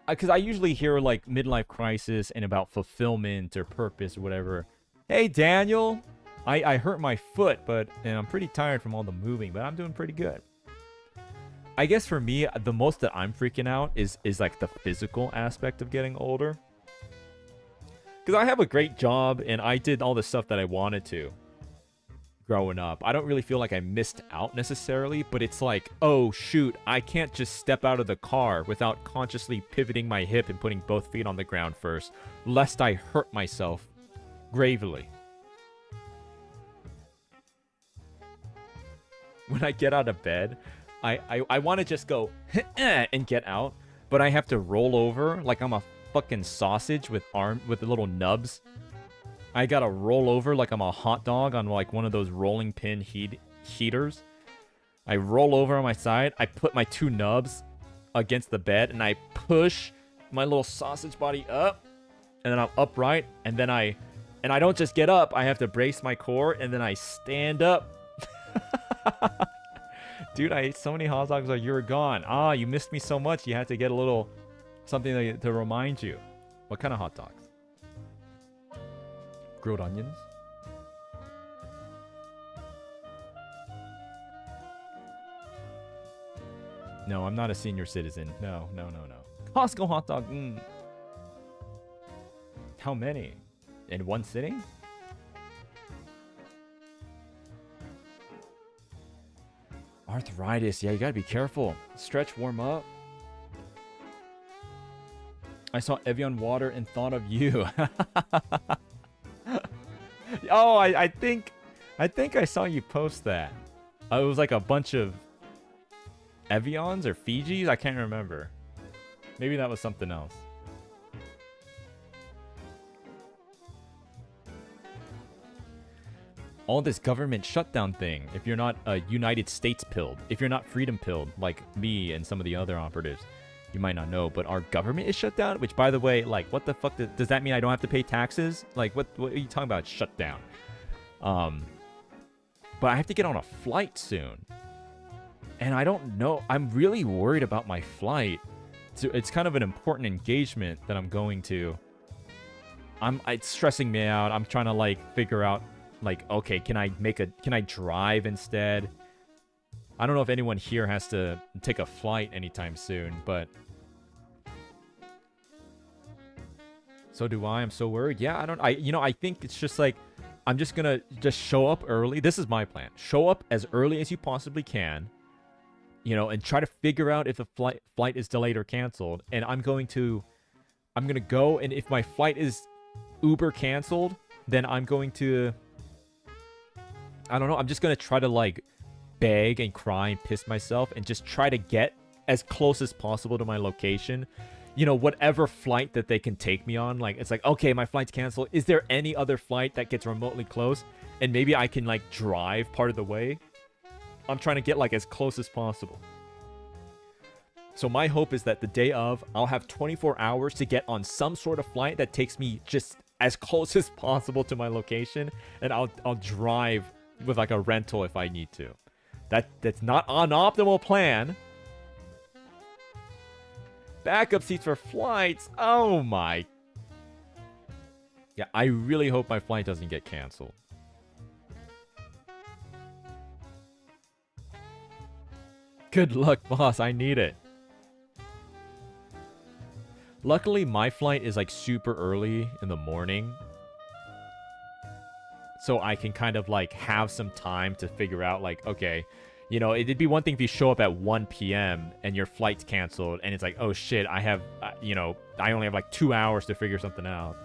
Because I usually hear like midlife crisis and about fulfillment or purpose or whatever. Hey, Daniel. I hurt my foot, and I'm pretty tired from all the moving, but I'm doing pretty good. I guess for me, the most that I'm freaking out is like the physical aspect of getting older. Because I have a great job and I did all the stuff that I wanted to growing up. I don't really feel like I missed out necessarily, but it's like, oh shoot, I can't just step out of the car without consciously pivoting my hip and putting both feet on the ground first, lest I hurt myself gravely. When I get out of bed, I want to just go and get out, but I have to roll over like I'm a fucking sausage with the little nubs. I gotta roll over like I'm a hot dog on like one of those rolling pin heaters. I roll over on my side. I put my two nubs against the bed and I push my little sausage body up, and then I'm upright, and then I don't just get up. I have to brace my core, and then I stand up. Dude, I ate so many hot dogs while you were gone. Ah, you missed me so much. You had to get a little something to remind you. What kind of hot dogs? Grilled onions? No, I'm not a senior citizen. No. Costco hot dog. How many? In one sitting? Arthritis. Yeah, you gotta be careful. Stretch, warm up. I saw Evian water and thought of you. Oh, I think I saw you post that. It was like a bunch of Evians or Fijis. I can't remember. Maybe that was something else. All this government shutdown thing, if you're not United States pilled, if you're not freedom pilled like me and some of the other operatives, you might not know, but our government is shut down, which, by the way, like, what the fuck does that mean? I don't have to pay taxes? Like, what are you talking about? Shut down. But I have to get on a flight soon, and I don't know. I'm really worried about my flight. So it's kind of an important engagement that I'm going to. It's stressing me out. I'm trying to like figure out, like, okay, can I drive instead? I don't know if anyone here has to take a flight anytime soon, but so do I. I'm so worried. Yeah, I think it's just like, I'm just gonna show up early. This is my plan. Show up as early as you possibly can, and try to figure out if the flight is delayed or canceled. And I'm gonna go, and if my flight is Uber canceled, then I'm going to, I don't know, I'm just gonna try to like beg and cry and piss myself and just try to get as close as possible to my location. You know, whatever flight that they can take me on. Like, it's like, okay, my flight's canceled. Is there any other flight that gets remotely close? And maybe I can, like, drive part of the way. I'm trying to get, like, as close as possible. So my hope is that the day of, I'll have 24 hours to get on some sort of flight that takes me just as close as possible to my location. And I'll drive with, like, a rental if I need to. That's not an optimal plan. Backup seats for flights. Oh my. Yeah, I really hope my flight doesn't get canceled. Good luck, boss. I need it. Luckily, my flight is like super early in the morning. So I can kind of like have some time to figure out like, okay, you know, it'd be one thing if you show up at 1 p.m. and your flight's canceled and it's like, oh shit, I have, you know, I only have like 2 hours to figure something out.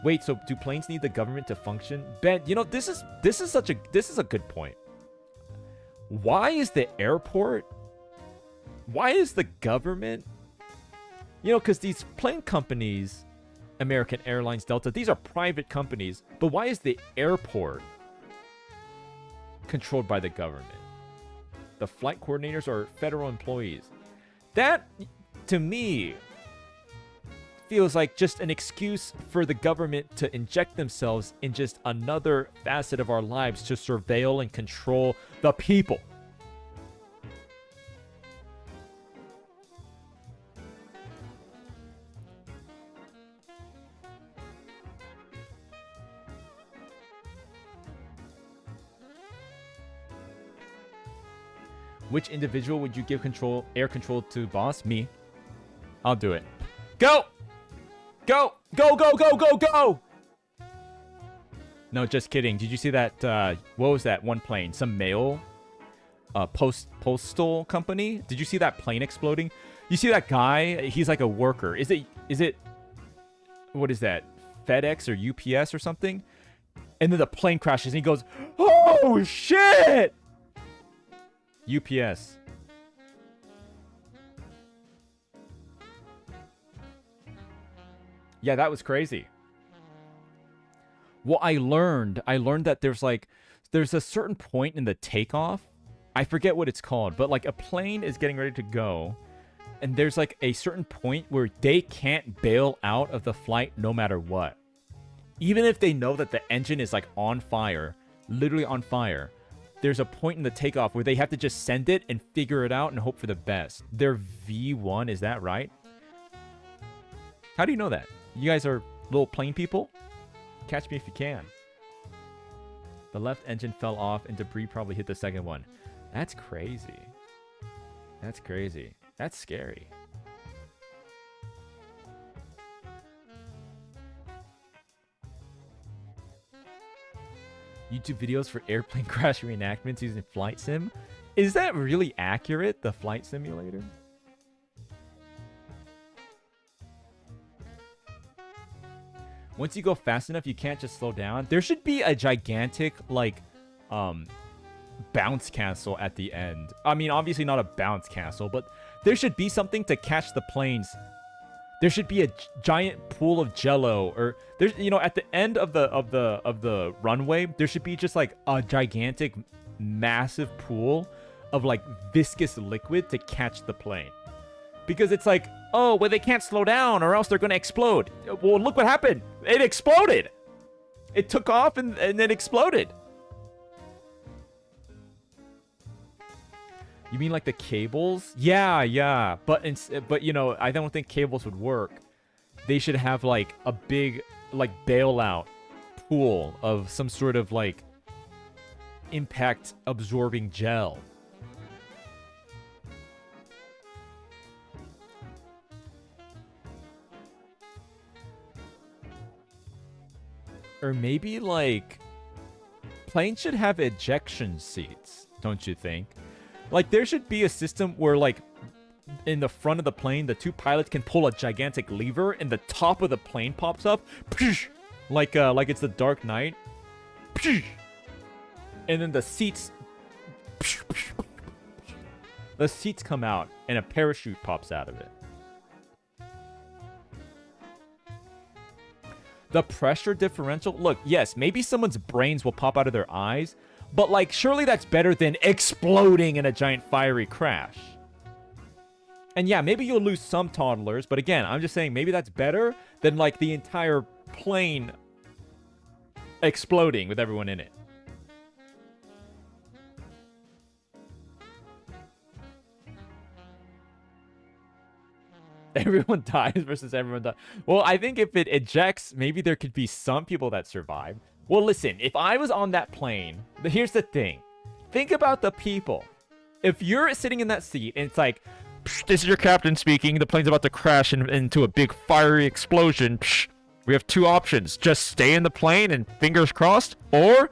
Wait, so do planes need the government to function? Ben, you know, this is a good point. Why is the airport? Why is the government? You know, because these plane companies, American Airlines, Delta, these are private companies. But why is the airport controlled by the government? The flight coordinators are federal employees. That, to me, feels like just an excuse for the government to inject themselves in just another facet of our lives to surveil and control the people. Which individual would you give air control to, boss? Me. I'll do it. Go! Go! Go, go, go, go, go! No, just kidding. Did you see that, what was that one plane? Some mail? Postal company? Did you see that plane exploding? You see that guy? He's like a worker. Is it, what is that? FedEx or UPS or something? And then the plane crashes and he goes, oh, shit! UPS. Yeah, that was crazy. Well, I learned that there's a certain point in the takeoff. I forget what it's called, but like a plane is getting ready to go, and there's like a certain point where they can't bail out of the flight no matter what. Even if they know that the engine is like on fire, literally on fire. There's a point in the takeoff where they have to just send it and figure it out and hope for the best. They're V1, is that right? How do you know that? You guys are little plane people? Catch me if you can. The left engine fell off and debris probably hit the second one. That's crazy. That's crazy. That's scary. YouTube videos for airplane crash reenactments using Flight Sim. Is that really accurate, the flight simulator? Once you go fast enough, you can't just slow down. There should be a gigantic, like, bounce castle at the end. I mean, obviously not a bounce castle, but there should be something to catch the planes. There should be a giant pool of jello, or there's, you know, at the end of the runway, there should be just like a gigantic, massive pool of like viscous liquid to catch the plane. Because it's like, oh, well, they can't slow down or else they're gonna explode. Well, look what happened. It exploded. It took off and then exploded. You mean like the cables? Yeah. But you know, I don't think cables would work. They should have like a big like bailout pool of some sort of like impact absorbing gel. Or maybe like planes should have ejection seats, don't you think? Like, there should be a system where, like, in the front of the plane, the two pilots can pull a gigantic lever, and the top of the plane pops up, like it's the Dark Knight. and then the seats come out and a parachute pops out of it. The pressure differential, look, yes, maybe someone's brains will pop out of their eyes, but like surely that's better than exploding in a giant fiery crash. And yeah, maybe you'll lose some toddlers, but again, I'm just saying maybe that's better than like the entire plane exploding with everyone in it. Everyone dies versus everyone dies. Well, I think if it ejects, maybe there could be some people that survive. Well, listen, if I was on that plane, here's the thing. Think about the people. If you're sitting in that seat and it's like, this is your captain speaking, the plane's about to crash into a big fiery explosion. We have two options. Just stay in the plane and fingers crossed, or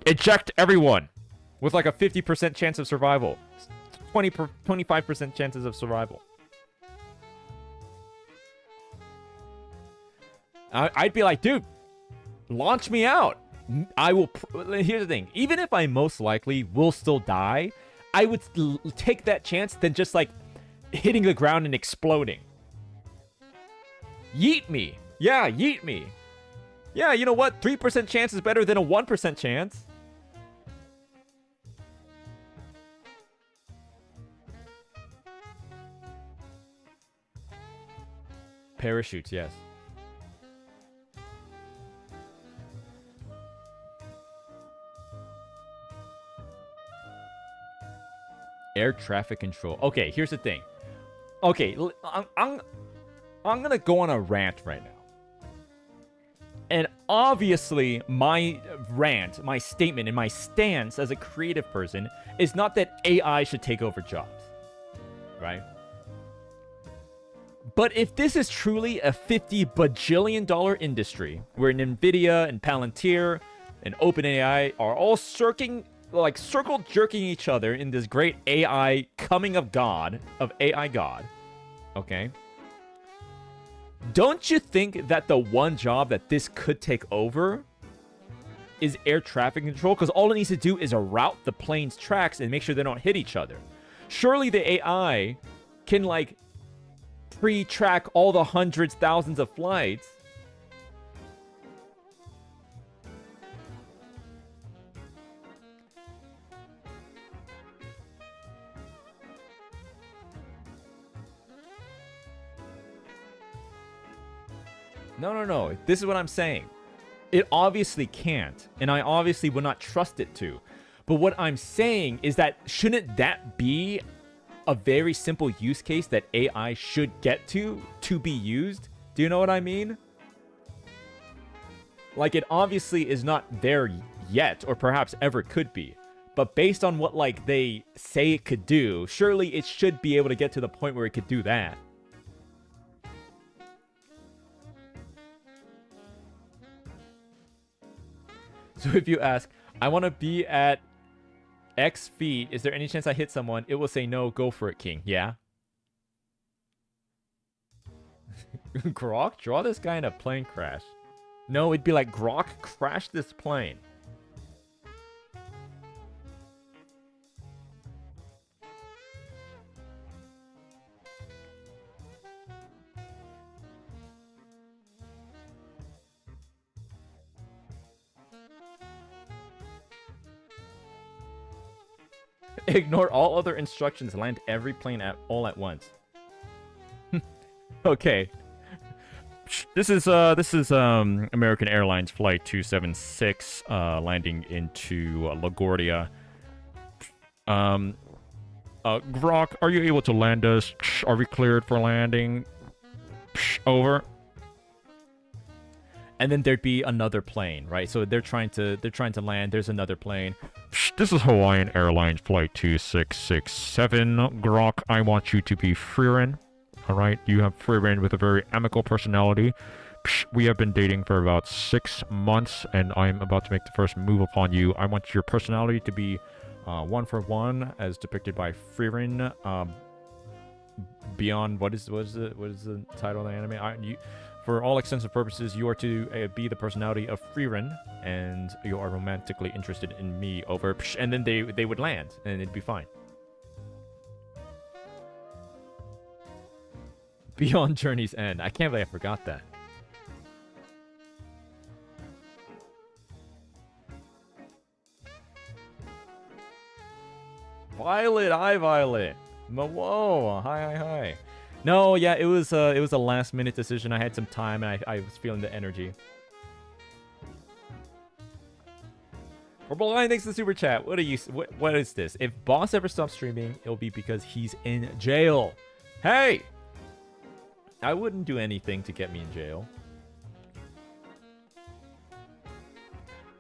eject everyone with like a 50% chance of survival. 25% chances of survival. I'd be like, dude, launch me out. I will. Here's the thing. Even if I most likely will still die, I would take that chance than just like hitting the ground and exploding. Yeet me. Yeah, yeet me. Yeah, you know what? 3% chance is better than a 1% chance. Parachutes, yes. Air traffic control. Okay, here's the thing. Okay, I'm gonna go on a rant right now. And obviously, my rant, my statement, and my stance as a creative person is not that AI should take over jobs, right? But if this is truly a $50 bajillion industry, where NVIDIA and Palantir and OpenAI are all circle jerking each other in this great AI coming of AI God, okay? Don't you think that the one job that this could take over is air traffic control? Because all it needs to do is route the plane's tracks and make sure they don't hit each other. Surely the AI can, like, pre-track all the hundreds, thousands of flights. No. This is what I'm saying. It obviously can't, and I obviously would not trust it to. But what I'm saying is that shouldn't that be a very simple use case that AI should get to be used? Do you know what I mean? Like, it obviously is not there yet, or perhaps ever could be. But based on what, like, they say it could do, surely it should be able to get to the point where it could do that. So if you ask, I want to be at X feet, is there any chance I hit someone? It will say, no, go for it, king. Yeah? Grok, draw this guy in a plane crash. No, it'd be like, Grok, crash this plane. Ignore all other instructions. Land every plane all at once. Okay. This is American Airlines Flight 276 landing into LaGuardia. Grok, are you able to land us? Are we cleared for landing? Over. And then there'd be another plane, right? So they're trying to land. There's another plane. This is Hawaiian Airlines Flight 2667. Grok, I want you to be Freerin. Alright, you have Freerin with a very amicable personality. We have been dating for about 6 months, and I'm about to make the first move upon you. I want your personality to be 1-for-1, as depicted by Freerin. Beyond, what is the title of the anime? For all extensive purposes, you are to be the personality of Frieren, and you are romantically interested in me over... And then they would land, and it'd be fine. Beyond Journey's End. I can't believe I forgot that. Violet, hi Violet. Whoa, hi. No, yeah, it was a last minute decision. I had some time and I was feeling the energy. Purple Line, thanks for the super chat. What is this? If Boss ever stops streaming, it'll be because he's in jail. Hey! I wouldn't do anything to get me in jail.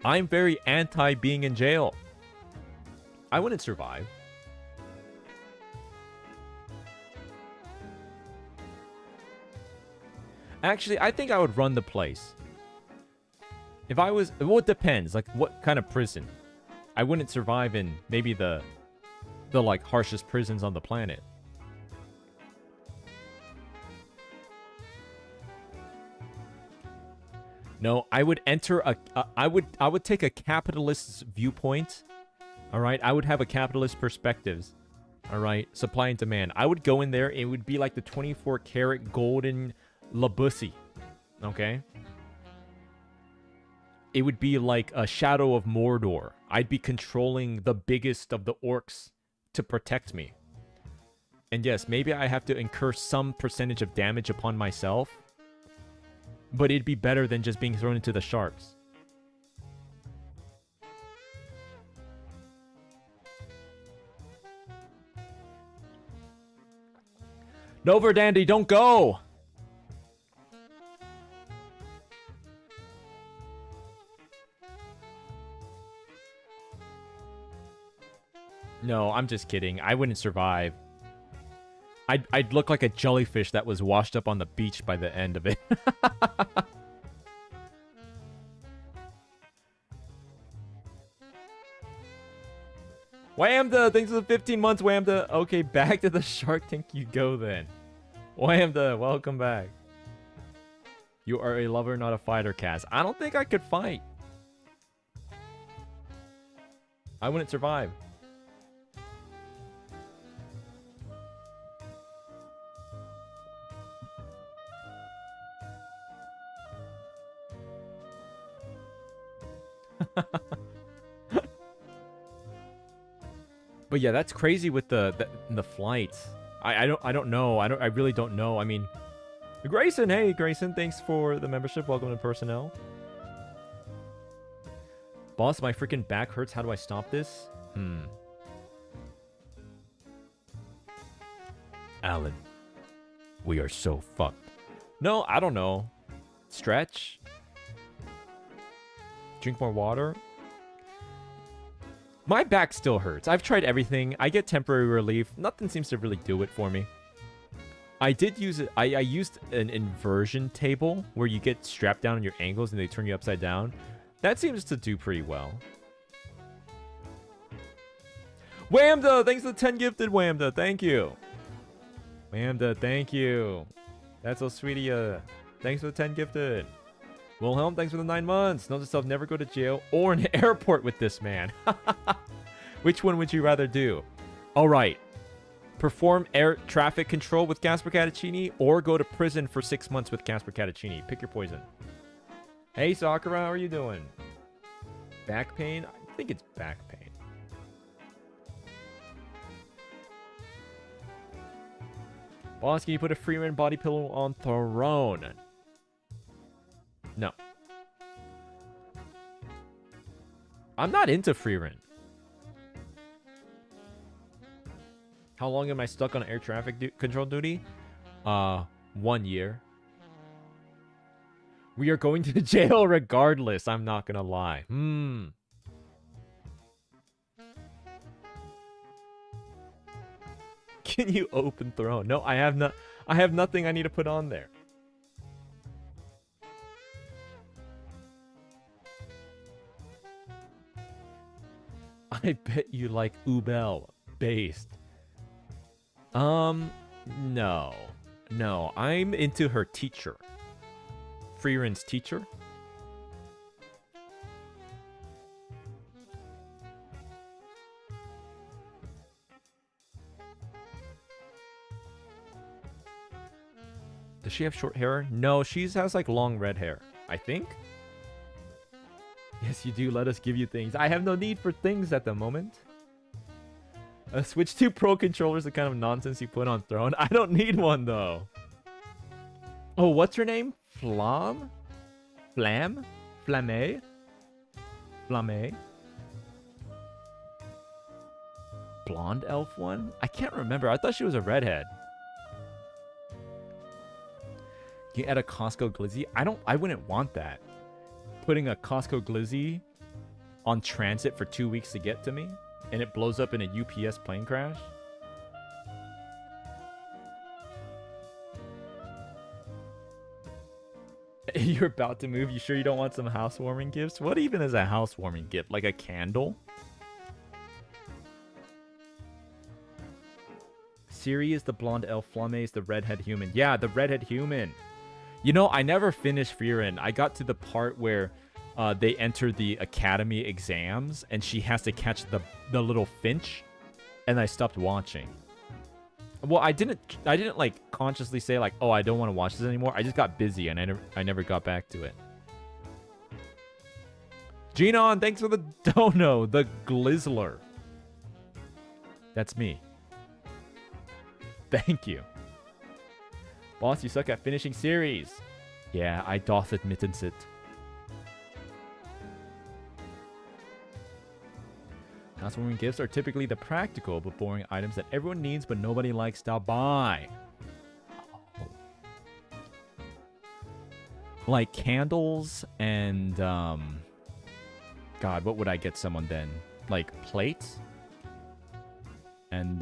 I'm very anti being in jail. I wouldn't survive. Actually, I think I would run the place. If I was... Well, it depends. Like, what kind of prison? I wouldn't survive in maybe the like, harshest prisons on the planet. No, I would enter a... I would take a capitalist's viewpoint. Alright? I would have a capitalist perspectives. Alright? Supply and demand. I would go in there. It would be like the 24-karat golden... Labussy, okay? It would be like a Shadow of Mordor. I'd be controlling the biggest of the orcs to protect me. And yes, maybe I have to incur some percentage of damage upon myself, but it'd be better than just being thrown into the sharks. No, Verdandy, don't go! No, I'm just kidding. I wouldn't survive. I'd look like a jellyfish that was washed up on the beach by the end of it. Whamda! Thanks for the 15 months, Whamda. Okay, back to the Shark Tank you go then. Whamda, welcome back. You are a lover, not a fighter, Cas. I don't think I could fight. I wouldn't survive. But yeah, that's crazy with the flights. I don't know. I really don't know. I mean, Grayson, hey Grayson, thanks for the membership. Welcome to personnel. Boss, my freaking back hurts. How do I stop this? Alan, we are so fucked. No, I don't know. Stretch. Drink more water. My back still hurts. I've tried everything. I get temporary relief. Nothing seems to really do it for me. I did use it. I used an inversion table where you get strapped down on your ankles and they turn you upside down. That seems to do pretty well. Whamda! Thanks for the 10 gifted, Whamda. Thank you. Whamda, thank you. That's so sweet of you. Thanks for the 10 gifted. Wilhelm, thanks for the 9 months. Note to self, never go to jail or an airport with this man. Which one would you rather do? All right. Perform air traffic control with CaspurrCatacini or go to prison for 6 months with CaspurrCatacini. Pick your poison. Hey, Sakura, how are you doing? Back pain? I think it's back pain. Boss, can you put a Freeman body pillow on throne? No. I'm not into Freeman. How long am I stuck on air traffic control duty? 1 year. We are going to jail regardless. I'm not gonna lie. Can you open throne? No, I have not. I have nothing I need to put on there. I bet you like Ubel based. No. No, I'm into her teacher. Freeren's teacher. Does she have short hair? No, she has like long red hair, I think. Yes, you do. Let us give you things. I have no need for things at the moment. Switch 2 Pro controllers, the kind of nonsense you put on Throne. I don't need one, though. Oh, what's her name? Flam? Flam? Flamme? Flamme? Blonde elf one? I can't remember. I thought she was a redhead. You add a Costco glizzy? I wouldn't want that. Putting a Costco glizzy on transit for 2 weeks to get to me, and it blows up in a UPS plane crash. You're about to move. You sure you don't want some housewarming gifts? What even is a housewarming gift? Like a candle? Siri is the blonde elf. Flamme is the redhead human. Yeah, the redhead human. You know, I never finished Frieren. I got to the part where they enter the academy exams and she has to catch the little finch, and I stopped watching. Well, I didn't like consciously say like, oh, I don't want to watch this anymore. I just got busy and I never got back to it. Genon, thanks for the dono, the Glizzler. That's me. Thank you. Boss, you suck at finishing series. Yeah, I doth admittance it. Housewarming gifts are typically the practical but boring items that everyone needs but nobody likes to buy. Oh. Like candles and, God, what would I get someone then? Like plates? And,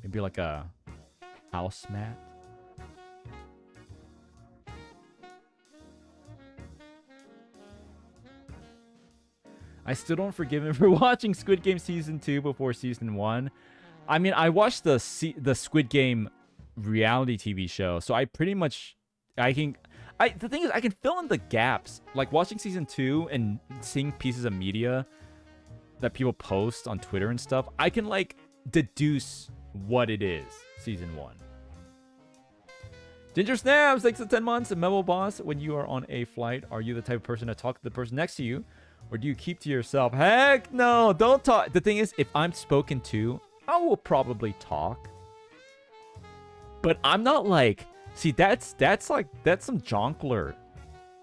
maybe like a house mat? I still don't forgive him for watching Squid Game Season 2 before Season 1. I mean, I watched the Squid Game reality TV show, so I pretty much... the thing is, I can fill in the gaps. Like, watching Season 2 and seeing pieces of media that people post on Twitter and stuff, I can, like, deduce what it is, Season 1. Ginger Snaps, thanks for 10 months. A Memo Boss, when you are on a flight, are you the type of person to talk to the person next to you? Or do you keep to yourself? Heck no, don't talk. The thing is, if I'm spoken to, I will probably talk. But I'm not like, see, that's some jonkler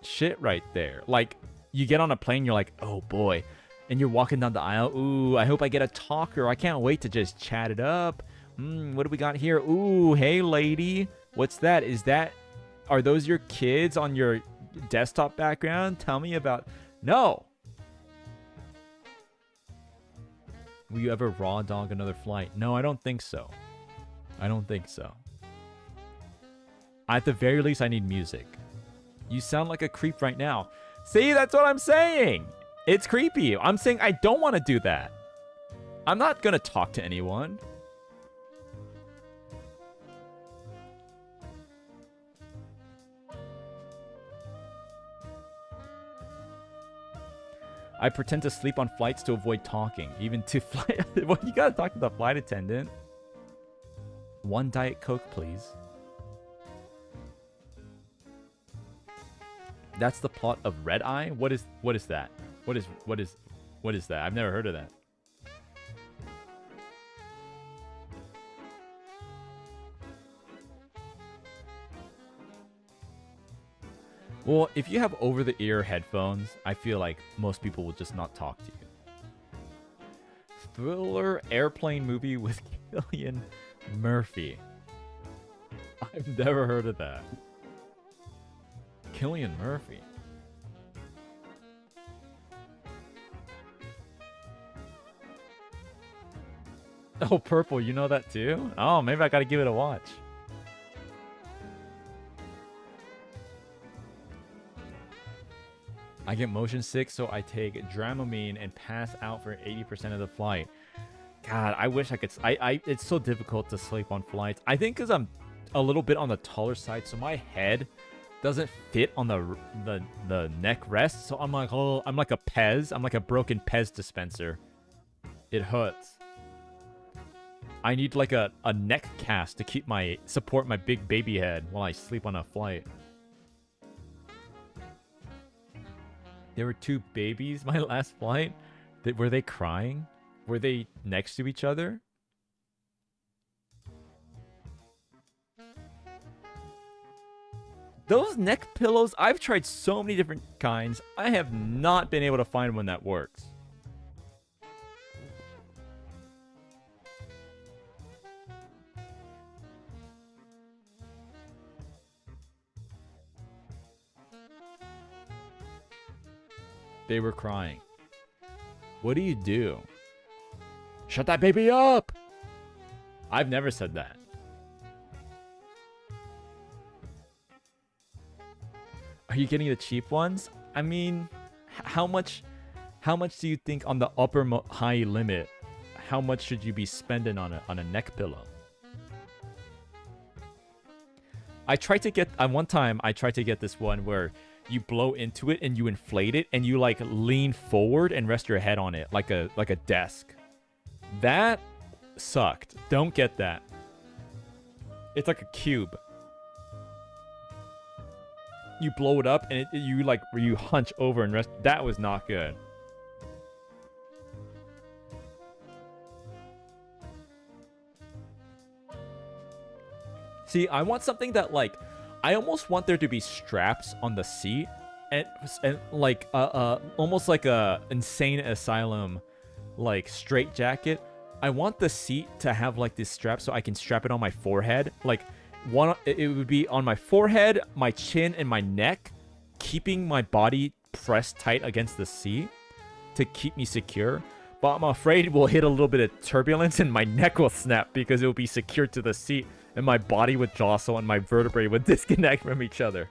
shit right there. Like, you get on a plane, you're like, oh boy. And you're walking down the aisle. Ooh, I hope I get a talker. I can't wait to just chat it up. What do we got here? Ooh, hey lady. What's that? Are those your kids on your desktop background? Tell me about... No. Will you ever raw dog another flight? No, I don't think so. I don't think so. At the very least, I need music. You sound like a creep right now. See, that's what I'm saying. It's creepy. I'm saying I don't want to do that. I'm not going to talk to anyone. I pretend to sleep on flights to avoid talking, even to flight. Well, you gotta talk to the flight attendant. One Diet Coke, please. That's the plot of Red Eye. What is that? What is that? I've never heard of that. Well, if you have over-the-ear headphones, I feel like most people will just not talk to you. Thriller airplane movie with Cillian Murphy. I've never heard of that. Cillian Murphy. Oh, Purple, you know that too? Oh, maybe I gotta give it a watch. I get motion sick, so I take Dramamine and pass out for 80% of the flight. God, I wish I could... It's so difficult to sleep on flights. I think because I'm a little bit on the taller side, so my head doesn't fit on the neck rest. So I'm like, oh, I'm like a Pez. I'm like a broken Pez dispenser. It hurts. I need like a neck cast to support my big baby head while I sleep on a flight. There were 2 babies my last flight. Were they crying? Were they next to each other? Those neck pillows, I've tried so many different kinds. I have not been able to find one that works. They were crying. What do you do? Shut that baby up! I've never said that. Are you getting the cheap ones? I mean, how much do you think on the upper high limit? How much should you be spending on a neck pillow? One time I tried to get this one where you blow into it and you inflate it and you like lean forward and rest your head on it like a desk. That sucked. Don't get that. It's like a cube. You blow it up and you hunch over and rest. That was not good. See, I want something that like, I almost want there to be straps on the seat and like almost like a insane asylum like straight jacket. I want the seat to have like this strap so I can strap it on my forehead. Like it would be on my forehead, my chin, and my neck, keeping my body pressed tight against the seat to keep me secure. But I'm afraid we'll hit a little bit of turbulence and my neck will snap because it will be secured to the seat and my body would jostle and my vertebrae would disconnect from each other.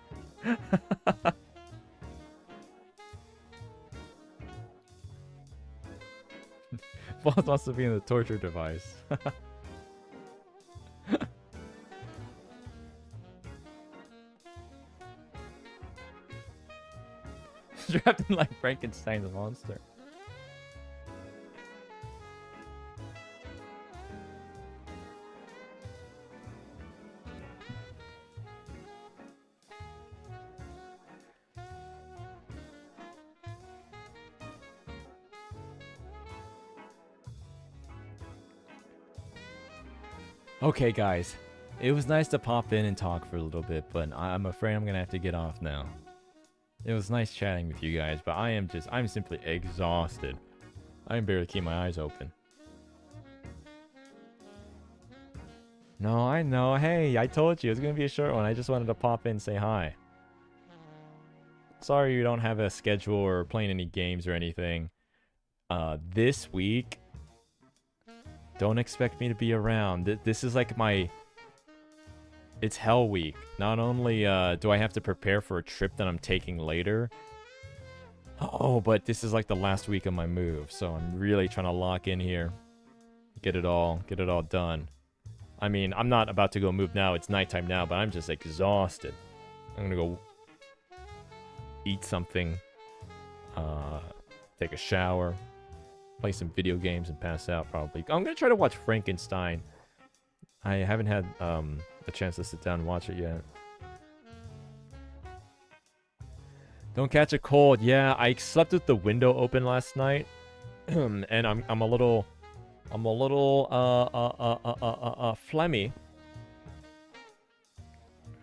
Boss wants to be in the torture device. Trapped in like Frankenstein's monster. Okay, guys. It was nice to pop in and talk for a little bit, but I'm afraid I'm gonna have to get off now. It was nice chatting with you guys, but I'm simply exhausted. I can barely keep my eyes open. No, I know. Hey, I told you it was gonna be a short one. I just wanted to pop in and say hi. Sorry you don't have a schedule or playing any games or anything. This week, don't expect me to be around. This is like my... It's Hell Week. Not only do I have to prepare for a trip that I'm taking later, but this is like the last week of my move, so I'm really trying to lock in here. Get it all done. I mean, I'm not about to go move now. It's nighttime now, but I'm just exhausted. I'm gonna go eat something, take a shower, play some video games, and pass out probably. I'm gonna try to watch Frankenstein. I haven't had a chance to sit down and watch it yet. Don't catch a cold. Yeah, I slept with the window open last night, and I'm a little phlegmy.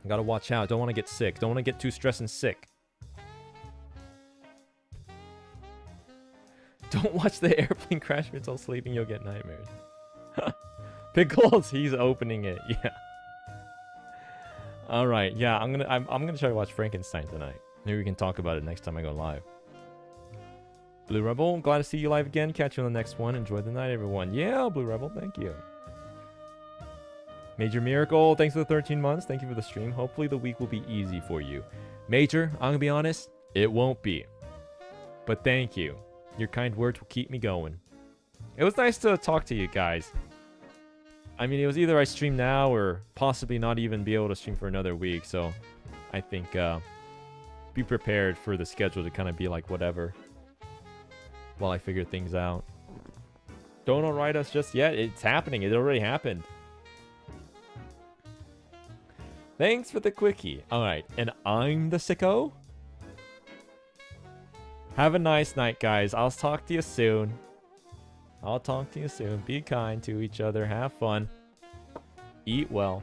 I gotta watch out. Don't want to get sick. Don't want to get too stressed and sick. Don't watch the airplane crash until sleeping. You'll get nightmares. Pickles, he's opening it. Yeah. All right. Yeah, I'm gonna try to watch Frankenstein tonight. Maybe we can talk about it next time I go live. Blue Rebel, glad to see you live again. Catch you on the next one. Enjoy the night, everyone. Yeah, Blue Rebel, thank you. Major Miracle, thanks for the 13 months. Thank you for the stream. Hopefully the week will be easy for you. Major, I'm gonna be honest, it won't be. But thank you. Your kind words will keep me going. It was nice to talk to you guys. I mean, it was either I stream now or possibly not even be able to stream for another week, so I think be prepared for the schedule to kind of be like whatever while I figure things out. Don't write us just yet. It's happening. It already happened. Thanks for the quickie. All right, and I'm the sicko. Have a nice night, guys. I'll talk to you soon. Be kind to each other. Have fun. Eat well.